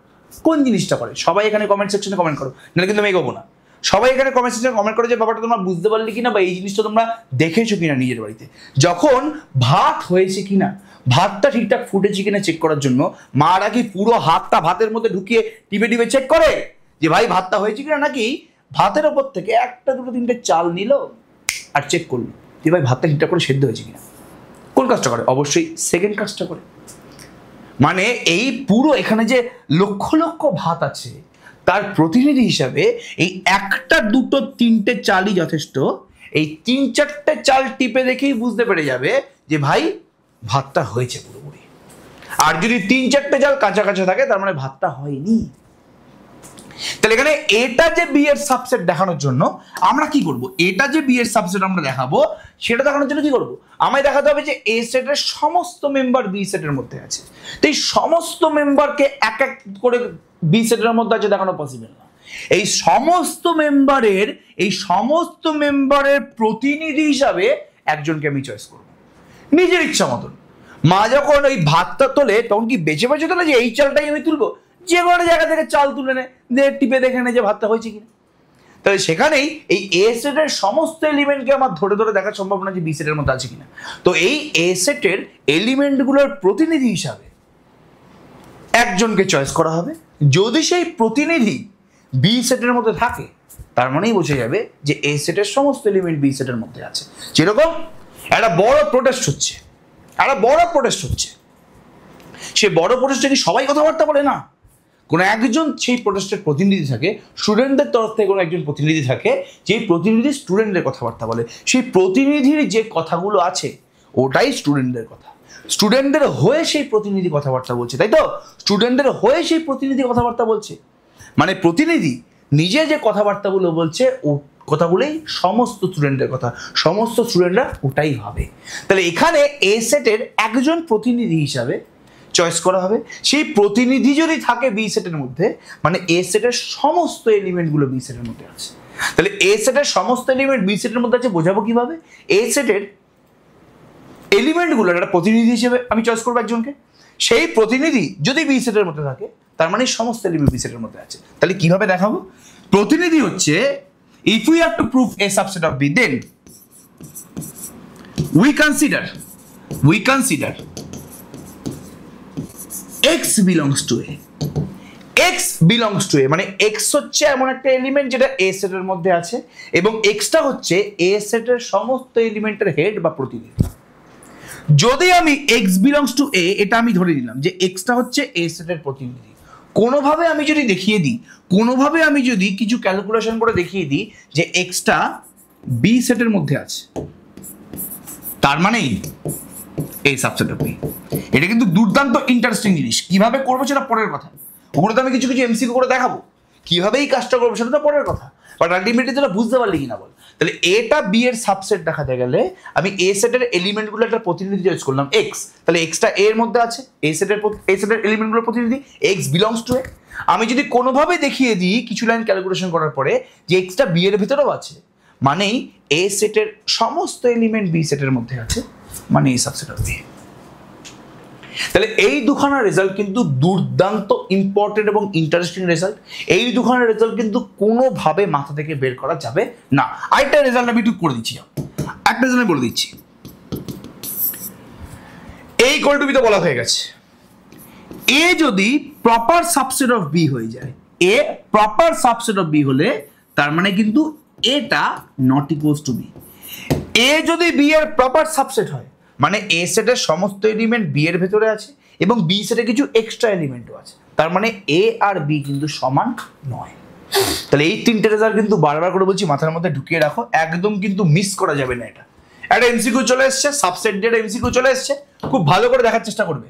কোন জিনিসটা করে? সবাই এখানে কমেন্ট সেকশনে কমেন্ট করো, নাহলে কিন্তু আমি এগোবো না। সবাই এখানে কমেন্ট সেকশনে কমেন্ট করো যে ব্যাপারটা তোমরা বুঝতে পারলে কিনা বা এই জিনিসটা তোমরা দেখেছো কিনা নিজের বাড়িতে। যখন ভাত হয়েছে কিনা, ভাতটা ঠিকঠাক ফুটেছে কিনা চেক করার জন্য মারা কি পুরো হাতটা ভাতের মধ্যে ঢুকিয়ে টিপে টিপে চেক করে যে ভাই ভাতটা হয়েছে কিনা, নাকি ভাতের ওপর থেকে একটা দুটো তিনটে চাল নিল আর চেক করলো যে ভাই ভাতটা ঠিকঠাক করে সেদ্ধ হয়েছে কিনা? কোন কাজটা করে? অবশ্যই সেকেন্ড কাজটা করে। মানে এই পুরো এখানে যে লক্ষ লক্ষ ভাত আছে তার প্রতিনিধি হিসাবে এই একটা দুটো তিনটে চালই যথেষ্ট। এই তিন চারটে চাল টিপে দেখেই বুঝতে পেরে যাবে যে ভাই ভাতটা হয়েছে পুরোপুরি। আর যদি তিন চারটে চাল কাঁচা কাঁচা থাকে তার মানে ভাতটা হয়নি। তাহলে এখানে এটা যে বি এর সাবসেট দেখানোর জন্য আমরা কি করব, এটা যে বি এর সাবসেট আমরা দেখাবো সেটা দেখানোর জন্য কি করব, আমায় দেখাতে হবে যে এ সেটের সমস্ত মেম্বার বি সেটের মধ্যে আছে। তো এই সমস্ত মেম্বারকে এক এক করে বি সেটের মধ্যে আছে দেখানো পসিবল না। এই সমস্ত মেম্বারের প্রতিনিধি হিসাবে একজনকে আমি চয়েস করব নিজের ইচ্ছা মতন। মা যখন ওই ভাতটা তোলে তখন কি বেছে বেছে তোলে যে এই চালটাই আমি তুলবো? যে কোনো জায়গা থেকে চাল তুলে নেয়, টিপে দেখে নেয় যে ভাতটা হয়েছে কিনা। তাহলে সেখানেই এই এ সেটের সমস্ত এলিমেন্টকে আমার ধরে ধরে দেখা সম্ভব না যে বি সেটের মধ্যে আছে কিনা। তো এই এ সেটের এলিমেন্টগুলোর প্রতিনিধি হিসাবে একজনকে চয়েস করা হবে। যদি সেই প্রতিনিধি বি সেটের মধ্যে থাকে তার মানেই বোঝা যাবে যে এ সেটের সমস্ত এলিমেন্ট বি সেটের মধ্যে আছে। যেরকম একটা বড় প্রোটেস্ট হচ্ছে, সে বড় প্রোটেস্টে কি সবাই কথাবার্তা বলে না? কোনো একজন সেই প্রোটেস্টের প্রতিনিধি থাকে, স্টুডেন্টদের তরফ থেকে কোনো একজন প্রতিনিধি থাকে, যেই প্রতিনিধি স্টুডেন্টদের কথাবার্তা বলে। সেই প্রতিনিধির যে কথাগুলো আছে ওটাই স্টুডেন্টদের কথা। স্টুডেন্টদের হয়ে সেই প্রতিনিধি কথাবার্তা বলছে, তাই তো? স্টুডেন্টদের হয়ে সেই প্রতিনিধি কথাবার্তা বলছে, মানে প্রতিনিধি নিজে যে কথাবার্তাগুলো বলছে ও কথাগুলোই সমস্ত স্টুডেন্টের কথা, সমস্ত স্টুডেন্টরা ওটাই ভাবে। তাহলে এখানে এ সেটের একজন প্রতিনিধি হিসাবে চয়েস করা হবে। সেই প্রতিনিধি যদি থাকে বি সেটের মধ্যে, মানে এ সেটের সমস্ত এলিমেন্টগুলো বি সেটের মধ্যে আছে। তাহলে এ সেটের সমস্ত এলিমেন্ট বি সেটের মধ্যে আছে বোঝাবো কিভাবে? এ সেটের এলিমেন্টগুলোর একটা প্রতিনিধি হিসেবে আমি চয়েস করবো একজনকে। সেই প্রতিনিধি যদি বি সেটের মধ্যে থাকে তার মানে সমস্ত এলিমেন্ট বি সেটের মধ্যে আছে। তাহলে কিভাবে দেখাবো? প্রতিনিধি হচ্ছে if we have to prove a subset of B, then we consider x belongs to A. x belongs to A মানে x হচ্ছে এমন একটা এলিমেন্ট যেটা A সেটের মধ্যে আছে এবং x টা হচ্ছে A সেটের সমস্ত এলিমেন্টের হেড বা প্রতিনিধি। যদি আমি x belongs to A এটা আমি ধরে নিলাম যে x টা হচ্ছে A সেটের প্রতিনিধি। কোনোভাবে আমি যদি দেখিয়ে দিই, কোনোভাবে আমি যদি কিছু ক্যালকুলেশন করে দেখিয়ে দিই যে x টা B সেটের মধ্যে আছে, তার মানেই এই সাবসেট অফ B। এটা কিন্তু দুর্দান্ত ইন্টারেস্টিং জিনিস। কিভাবে করবো সেটা পরের কথা, ওগুলো তো আমি কিছু কিছু এমসিকিউ করে দেখাবো। কিভাবে এই কাজটা করবো সেটা তো পরের কথা, বাট আলটিমেটলি তোরা বুঝতে পারলি কিনা বল। তাহলে এটা বি এর সাবসেট দেখাতে গেলে আমি এ সেটের এলিমেন্টগুলো একটা প্রতিনিধি চয়েস করলাম এক্স। তাহলে এক্সটা এর মধ্যে আছে, এ সেটের এলিমেন্টগুলোর প্রতিনিধি এক্স বিলংস টু এ। আমি যদি কোনোভাবে দেখিয়ে দিই কিছু লাইন ক্যালকুলেশন করার পরে যে এক্সটা বি এর ভিতরেও আছে, মানেই এ সেটের সমস্ত এলিমেন্ট বি সেটের মধ্যে আছে, মানে এই সাবসেট অফ বি। তাহলে এই দুখানা রেজাল্ট কিন্তু দুর্দান্ত ইম্পর্টেন্ট এবং ইন্টারেস্টিং রেজাল্ট। এই দুখানা রেজাল্ট কিন্তু কোনোভাবে মাথা থেকে বের করা যাবে না। আরেকটা রেজাল্ট আমি একটু করে দিচ্ছি, একটা রেজাল্ট বলে দিচ্ছি। এই ইকুয়াল টু বি তো বলা হয়ে গেছে। এ যদি প্রপার সাবসেট অফ বি হয়ে যায়, A proper subset of B হলে তার মানে কিন্তু এটা not equals to B. A যদি বি এর প্রপার সাবসেট হয় মানে এ সেটের সমস্ত এলিমেন্ট বি এর ভেতরে আছে এবং বি সেটে কিছু এক্সট্রা এলিমেন্টও আছে, তার মানে এ আর বি কিন্তু সমান নয়। তাহলে এই তিনটে রেজাল্ট কিন্তু বারবার করে বলছি মাথার মধ্যে ঢুকিয়ে রাখো, একদম কিন্তু মিস করা যাবে না। এটা একটা এমসিকিউ চলে এসছে, সাবসেট দিয়ে এমসিকিউ চলে এসছে, খুব ভালো করে দেখার চেষ্টা করবে।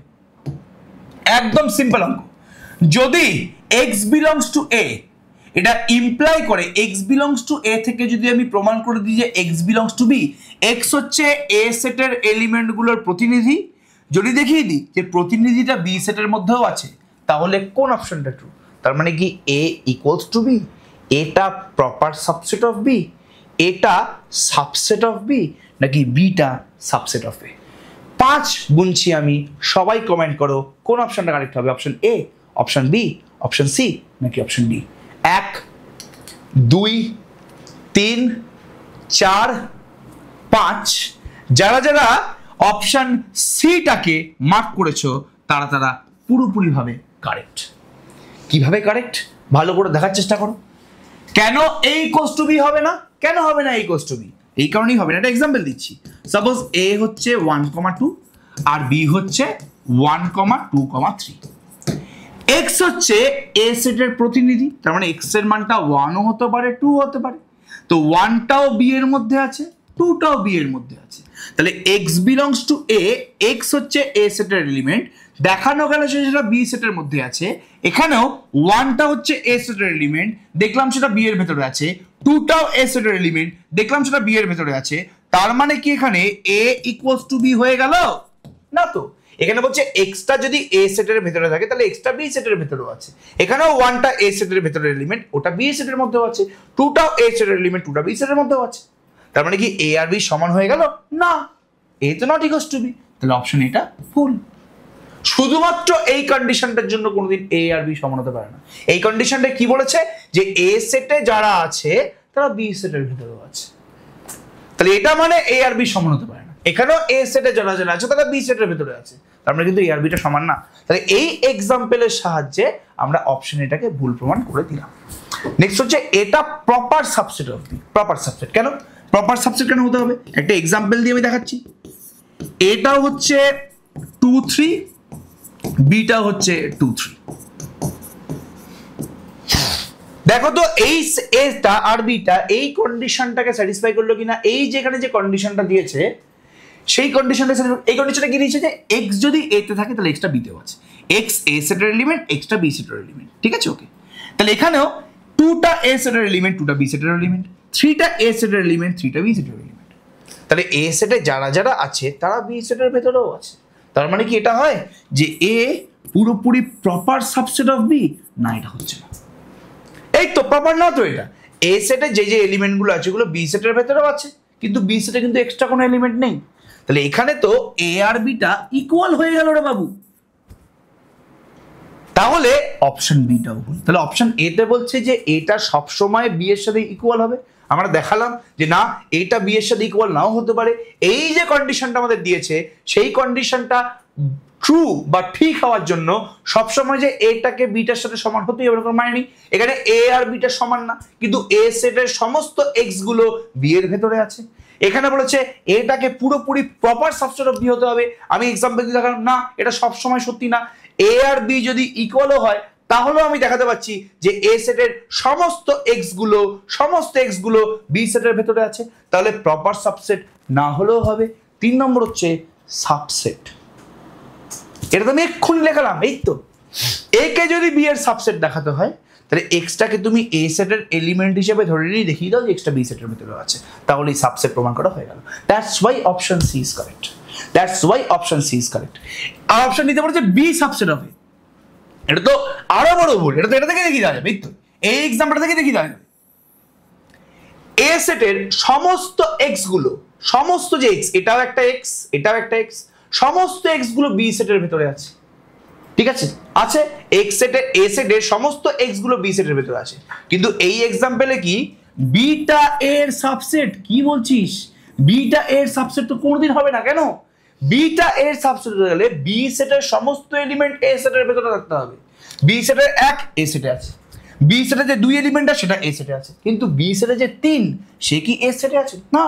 একদম সিম্পল অঙ্ক। যদি এক্স বিলংস টু এ, এটা ইমপ্লাই করে এক্স বিলংস টু এ থেকে যদি আমি প্রমাণ করে দিই যে x belongs to B, x হচ্ছে এ সেটের এলিমেন্টগুলোর প্রতিনিধি, যদি দেখিয়ে দিই যে প্রতিনিধিটা বি সেটের মধ্যেও আছে, তাহলে কোন অপশনটা ট্রু? তার মানে কি এ ইকুয়ালস টু বি, এটা প্রপার সাবসেট অফ বি, এটা সাবসেট অফ বি, নাকি বিটা সাবসেট অফ এ? 5 গুনছি আমি, সবাই কমেন্ট করো কোন অপশনটা কারেক্ট হবে, option A, option B, option C, নাকি অপশন ডি? 1 2 3 4 5, যারা যারা অপশন সিটাকে মার্ক করেছো তারা তারা পুরোপুরিভাবে কারেক্ট। কিভাবে কারেক্ট ভালো করে দেখার চেষ্টা করো। কেন এ ইকুয়ালস টু বি হবে না? কেন হবে না এ ইকুয়ালস টু বি? এই কারণেই হবে না, একটা এক্সাম্পল দিচ্ছি। সাপোজ এ হচ্ছে 1,2 আর বি হচ্ছে 1,2,3। এক্স হচ্ছে এ সেটের প্রতিনিধি, তার মানে এক্স এর মানটা 1ও হতে পারে 2 হতে পারে। তো 1টাও বি এর মধ্যে আছে, 2টাও বি এর মধ্যে আছে, তাহলে এক্স বিলংস টু এ, এক্স হচ্ছে এ সেটের এলিমেন্ট, দেখানো গেল সেটা বি সেটের মধ্যে আছে। এখানেও 1টা হচ্ছে এ সেটের এলিমেন্ট, দেখলাম সেটা বি এর ভেতরে আছে, 2টাও এ সেটের এলিমেন্ট, দেখলাম সেটা বি এর ভেতরে আছে। তার মানে কি এখানে এ ইকুয়ালস টু বি হয়ে গেল না? তো এখানে বলছে এক্সটা যদি এ সেটের ভেতরে থাকে তাহলে এক্সটা বি সেটের ভেতরেও আছে। এখানেও 1টা এ সেটের ভেতরের এলিমেন্ট, ওটা বি সেটের মধ্যেও আছে, 2টাও এ সেটের এলিমেন্ট, 2টা বি সেটের মধ্যেও আছে। তার মানে কি এ আর বি সমান হয়ে গেল না? এ তো নট ইকুয়ালস টু বি, তাহলে অপশন এটা ভুল। শুধুমাত্র এই কন্ডিশনটার জন্য কোনোদিন এ আর বি সমান হতে পারে না। এই কন্ডিশনটা কি বলেছে? যে এ সেটে যারা আছে তারা বি সেটের ভিতরেও আছে, তাহলে এটা মানে এ আর বি সমান হতে পারে না। এখানেও এ সেটে যারা যারা আছে তারা বি সেটের ভিতরে আছে, তার মানে কিন্তু এ আর বিটা সমান না। তাহলে এই এক্সাম্পলের সাহায্যে আমরা অপশন এটাকে ভুল প্রমাণ করে দিলাম। নেক্সট হচ্ছে এটা proper subset of B. Proper subset কেন? প্রপার সাবসেট কেন হতে হবে? একটা এক্সাম্পল দিয়ে আমি দেখাচ্ছি। এটাও হচ্ছে 2 3, বিটা হচ্ছে 2 3। দেখো তো এই এটা আর বিটা এই কন্ডিশনটাকে স্যাটিসফাই করলো কিনা। এই যেখানে যে কন্ডিশনটা দিয়েছে সেই কন্ডিশনটা, এই কন্ডিশনটা কি দিয়েছে যে এক্স যদি এ তে থাকে তাহলে এক্সটা বি তেও আছে, এক্স এ সেটের এলিমেন্ট, এক্সটা বি সেটের এলিমেন্ট, ঠিক আছে? ওকে, তাহলে এখানেও 2টা এ সেটের এলিমেন্ট, 2টা বি সেটের এলিমেন্ট, 3টা এ সেটের এলিমেন্ট, 3টা বি সেটের এলিমেন্ট। তাহলে এ সেটে যারা যারা আছে তারা বি সেটের ভেতরেও আছে। তার মানে কি এটা হয় যে এ পুরোপুরি প্রপার সাবসেট অফ বি? না, এটা হচ্ছে না। এই তো প্রপার না তো এটা। এ সেটে যে যে এলিমেন্টগুলো আছে ওগুলো বি সেটের ভেতরেও আছে, কিন্তু বি সেটে কিন্তু এক্সট্রা কোনো এলিমেন্ট নেই। তাহলে এখানে তো এ আর বিটা ইকুয়াল হয়ে গেল রে বাবু, তাহলে অপশন বিটাও ভুল। তাহলে অপশন এ তে বলছে যে এটা সবসময় বি এর সাথে ইকুয়াল হবে। আমরা দেখালাম যে না, এটা বি এর সাথে ইকুয়াল নাও হতে পারে। এই যে কন্ডিশনটা আমাদের দিয়েছে সেই কন্ডিশনটা ট্রু বা ঠিক হওয়ার জন্য সবসময় যে এটাকে বিটার সাথে সমান হতেই হবে কোনো মানে নেই। এখানে এ আর বিটা সমান না, কিন্তু এ সেটের সমস্ত এক্স গুলো বি এর ভেতরে আছে। এখানে বলেছে এটাকে পুরোপুরি প্রপার সাবসেট অফ বি হতে হবে। আমি এক্সাম্পল দিয়ে দেখালাম না, এটা সবসময় সত্যি না। এ আর বি যদি ইকুয়ালও হয় তাহলেও আমি দেখাতে পাচ্ছি যে এ সেটের সমস্ত এক্স গুলো বি সেটের ভেতরে আছে, তাহলে প্রপার সাবসেট না হলেও হবে। 3 নম্বর হচ্ছে সাবসেট। এটা তো আমি এক্ষুনি লেখালাম। এই তো এ কে যদি বি এর সাবসেট দেখাতে হয় তাহলে এক্সটাকে তুমি এ সেটের এলিমেন্ট হিসেবে ধরে নিয়ে দেখিয়ে দাও যে এক্সটা বি সেটের ভেতরে আছে, তাহলে এই সাবসেট প্রমাণ করা হয়ে গেল। That's why option C is correct. That's why option C is correct. আর অপশন নিতে পারছে বি সাবসেট অফ এ, এটা তো আরো বড় ভুল। এটা তো এটা থেকে দেখিয়ে দেওয়া যাবে। এই তো এই এক্সাম্পলটা থেকে দেখিয়ে দেওয়া যাবে এ সেটের সমস্ত এক্স গুলো, সমস্ত যে এক্স, এটাও একটা এক্স, এটাও একটা এক্স, সমস্ত এক্স গুলো বি সেটের ভেতরে আছে, ঠিক আছে? আছে এক্স সেটের এ সেটের সমস্ত এক্স গুলো বি সেটের ভেতরে আছে, কিন্তু এই এক্সাম্পলে কি বিটা এর সাবসেট? কি বলছিস? বিটা এর সাবসেট তো কোনোদিন হবে না। কেন? বিটা এর সাবসেট হতে গেলে বি সেটের সমস্ত এলিমেন্ট এ সেটের ভেতরে রাখতে হবে। বি সেটের 1 এ সেটে আছে, বি সেটে যে 2 এলিমেন্ট আছে সেটা এ সেটে আছে, কিন্তু বি সেটে যে 3 সে কি এ সেটে আছে? না।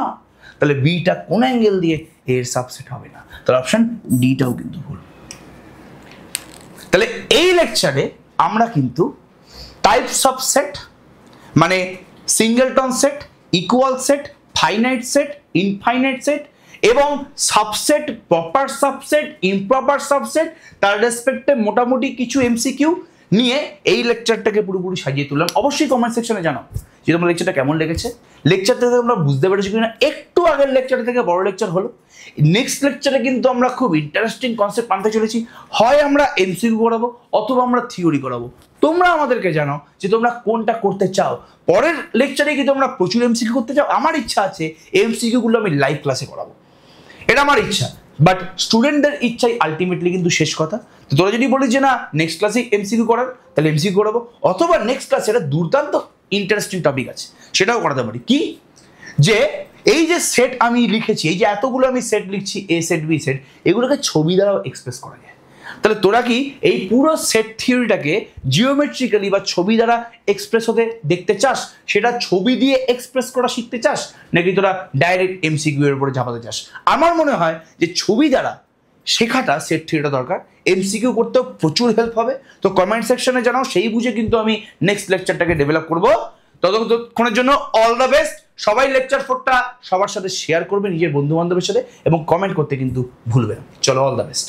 তাহলে বিটা কোন অ্যাঙ্গেল দিয়ে এর সাবসেট হবে না। তাহলে অপশন ডিটাও কিন্তু ভুল। তাহলে এই লেকচারে আমরা কিন্তু টাইপস অফ সেট মানে singleton set, equal set, finite set, infinite set এবং subset, proper subset, improper subset, তার রেসপেক্টে মোটামুটি কিছু এমসিকিউ নিয়ে এই লেকচারটাকে পুরোপুরি সাজিয়ে তুললাম। অবশ্যই কমেন্ট সেকশনে জানাও যে তোমার লেকচারটা কেমন লেগেছে, লেকচারটা থেকে আমরা বুঝতে পেরেছি কিনা। একটু আগের লেকচার থেকে বড় লেকচার হলো। নেক্সট লেকচারে কিন্তু আমরা খুব ইন্টারেস্টিং কনসেপ্ট আনতে চলেছি। হয় আমরা এমসিকিউ করাবো অথবা আমরা থিওরি করাবো, তোমরা আমাদেরকে জানো যে তোমরা কোনটা করতে চাও। পরের লেকচারে কি তোমরা প্রচুর এমসিকিউ করতে চাও? আমার ইচ্ছা আছে এমসিকিউ গুলো আমি লাইভ ক্লাসে করাবো, এটা আমার ইচ্ছা। বাট স্টুডেন্টদের ইচ্ছাই আলটিমেটলি কিন্তু শেষ কথা। তো তোরা যদি বলিস যে না নেক্সট ক্লাসে এমসিকিউ করার, তাহলে এমসিকিউ করাবো, অথবা নেক্সট ক্লাসে একটা দুর্দান্ত ইন্টারেস্টিং টপিক আছে সেটাও করাতে পারি। কি যে এই যে সেট আমি লিখেছি, এই যে এতগুলো আমি সেট লিখছি, এ সেট বি সেট, এগুলোকে ছবি দ্বারাও এক্সপ্রেস করা যায়। তাহলে তোরা কি এই পুরো সেট থিওরিটাকে জিওমেট্রিক্যালি বা ছবি দ্বারা এক্সপ্রেস হতে দেখতে চাস? সেটা ছবি দিয়ে এক্সপ্রেস করা শিখতে চাস, নাকি তোরা ডাইরেক্ট এমসিকিউ এর উপরে ঝাঁপাতে চাস? আমার মনে হয় যে ছবি দ্বারা শেখাটা সেট থিওরিটা দরকার, এমসিকিউ করতেও প্রচুর হেল্প হবে। তো কমেন্ট সেকশনে জানাও, সেই বুঝে কিন্তু আমি নেক্সট লেকচারটাকে ডেভেলপ করবো। ততক্ষণের জন্য অল দ্য বেস্ট। সবাই লেকচার 4টা সবার সাথে শেয়ার করবে, নিজের বন্ধু বান্ধবের সাথে, এবং কমেন্ট করতে কিন্তু ভুলবে না। চলো, অল দ্য বেস্ট।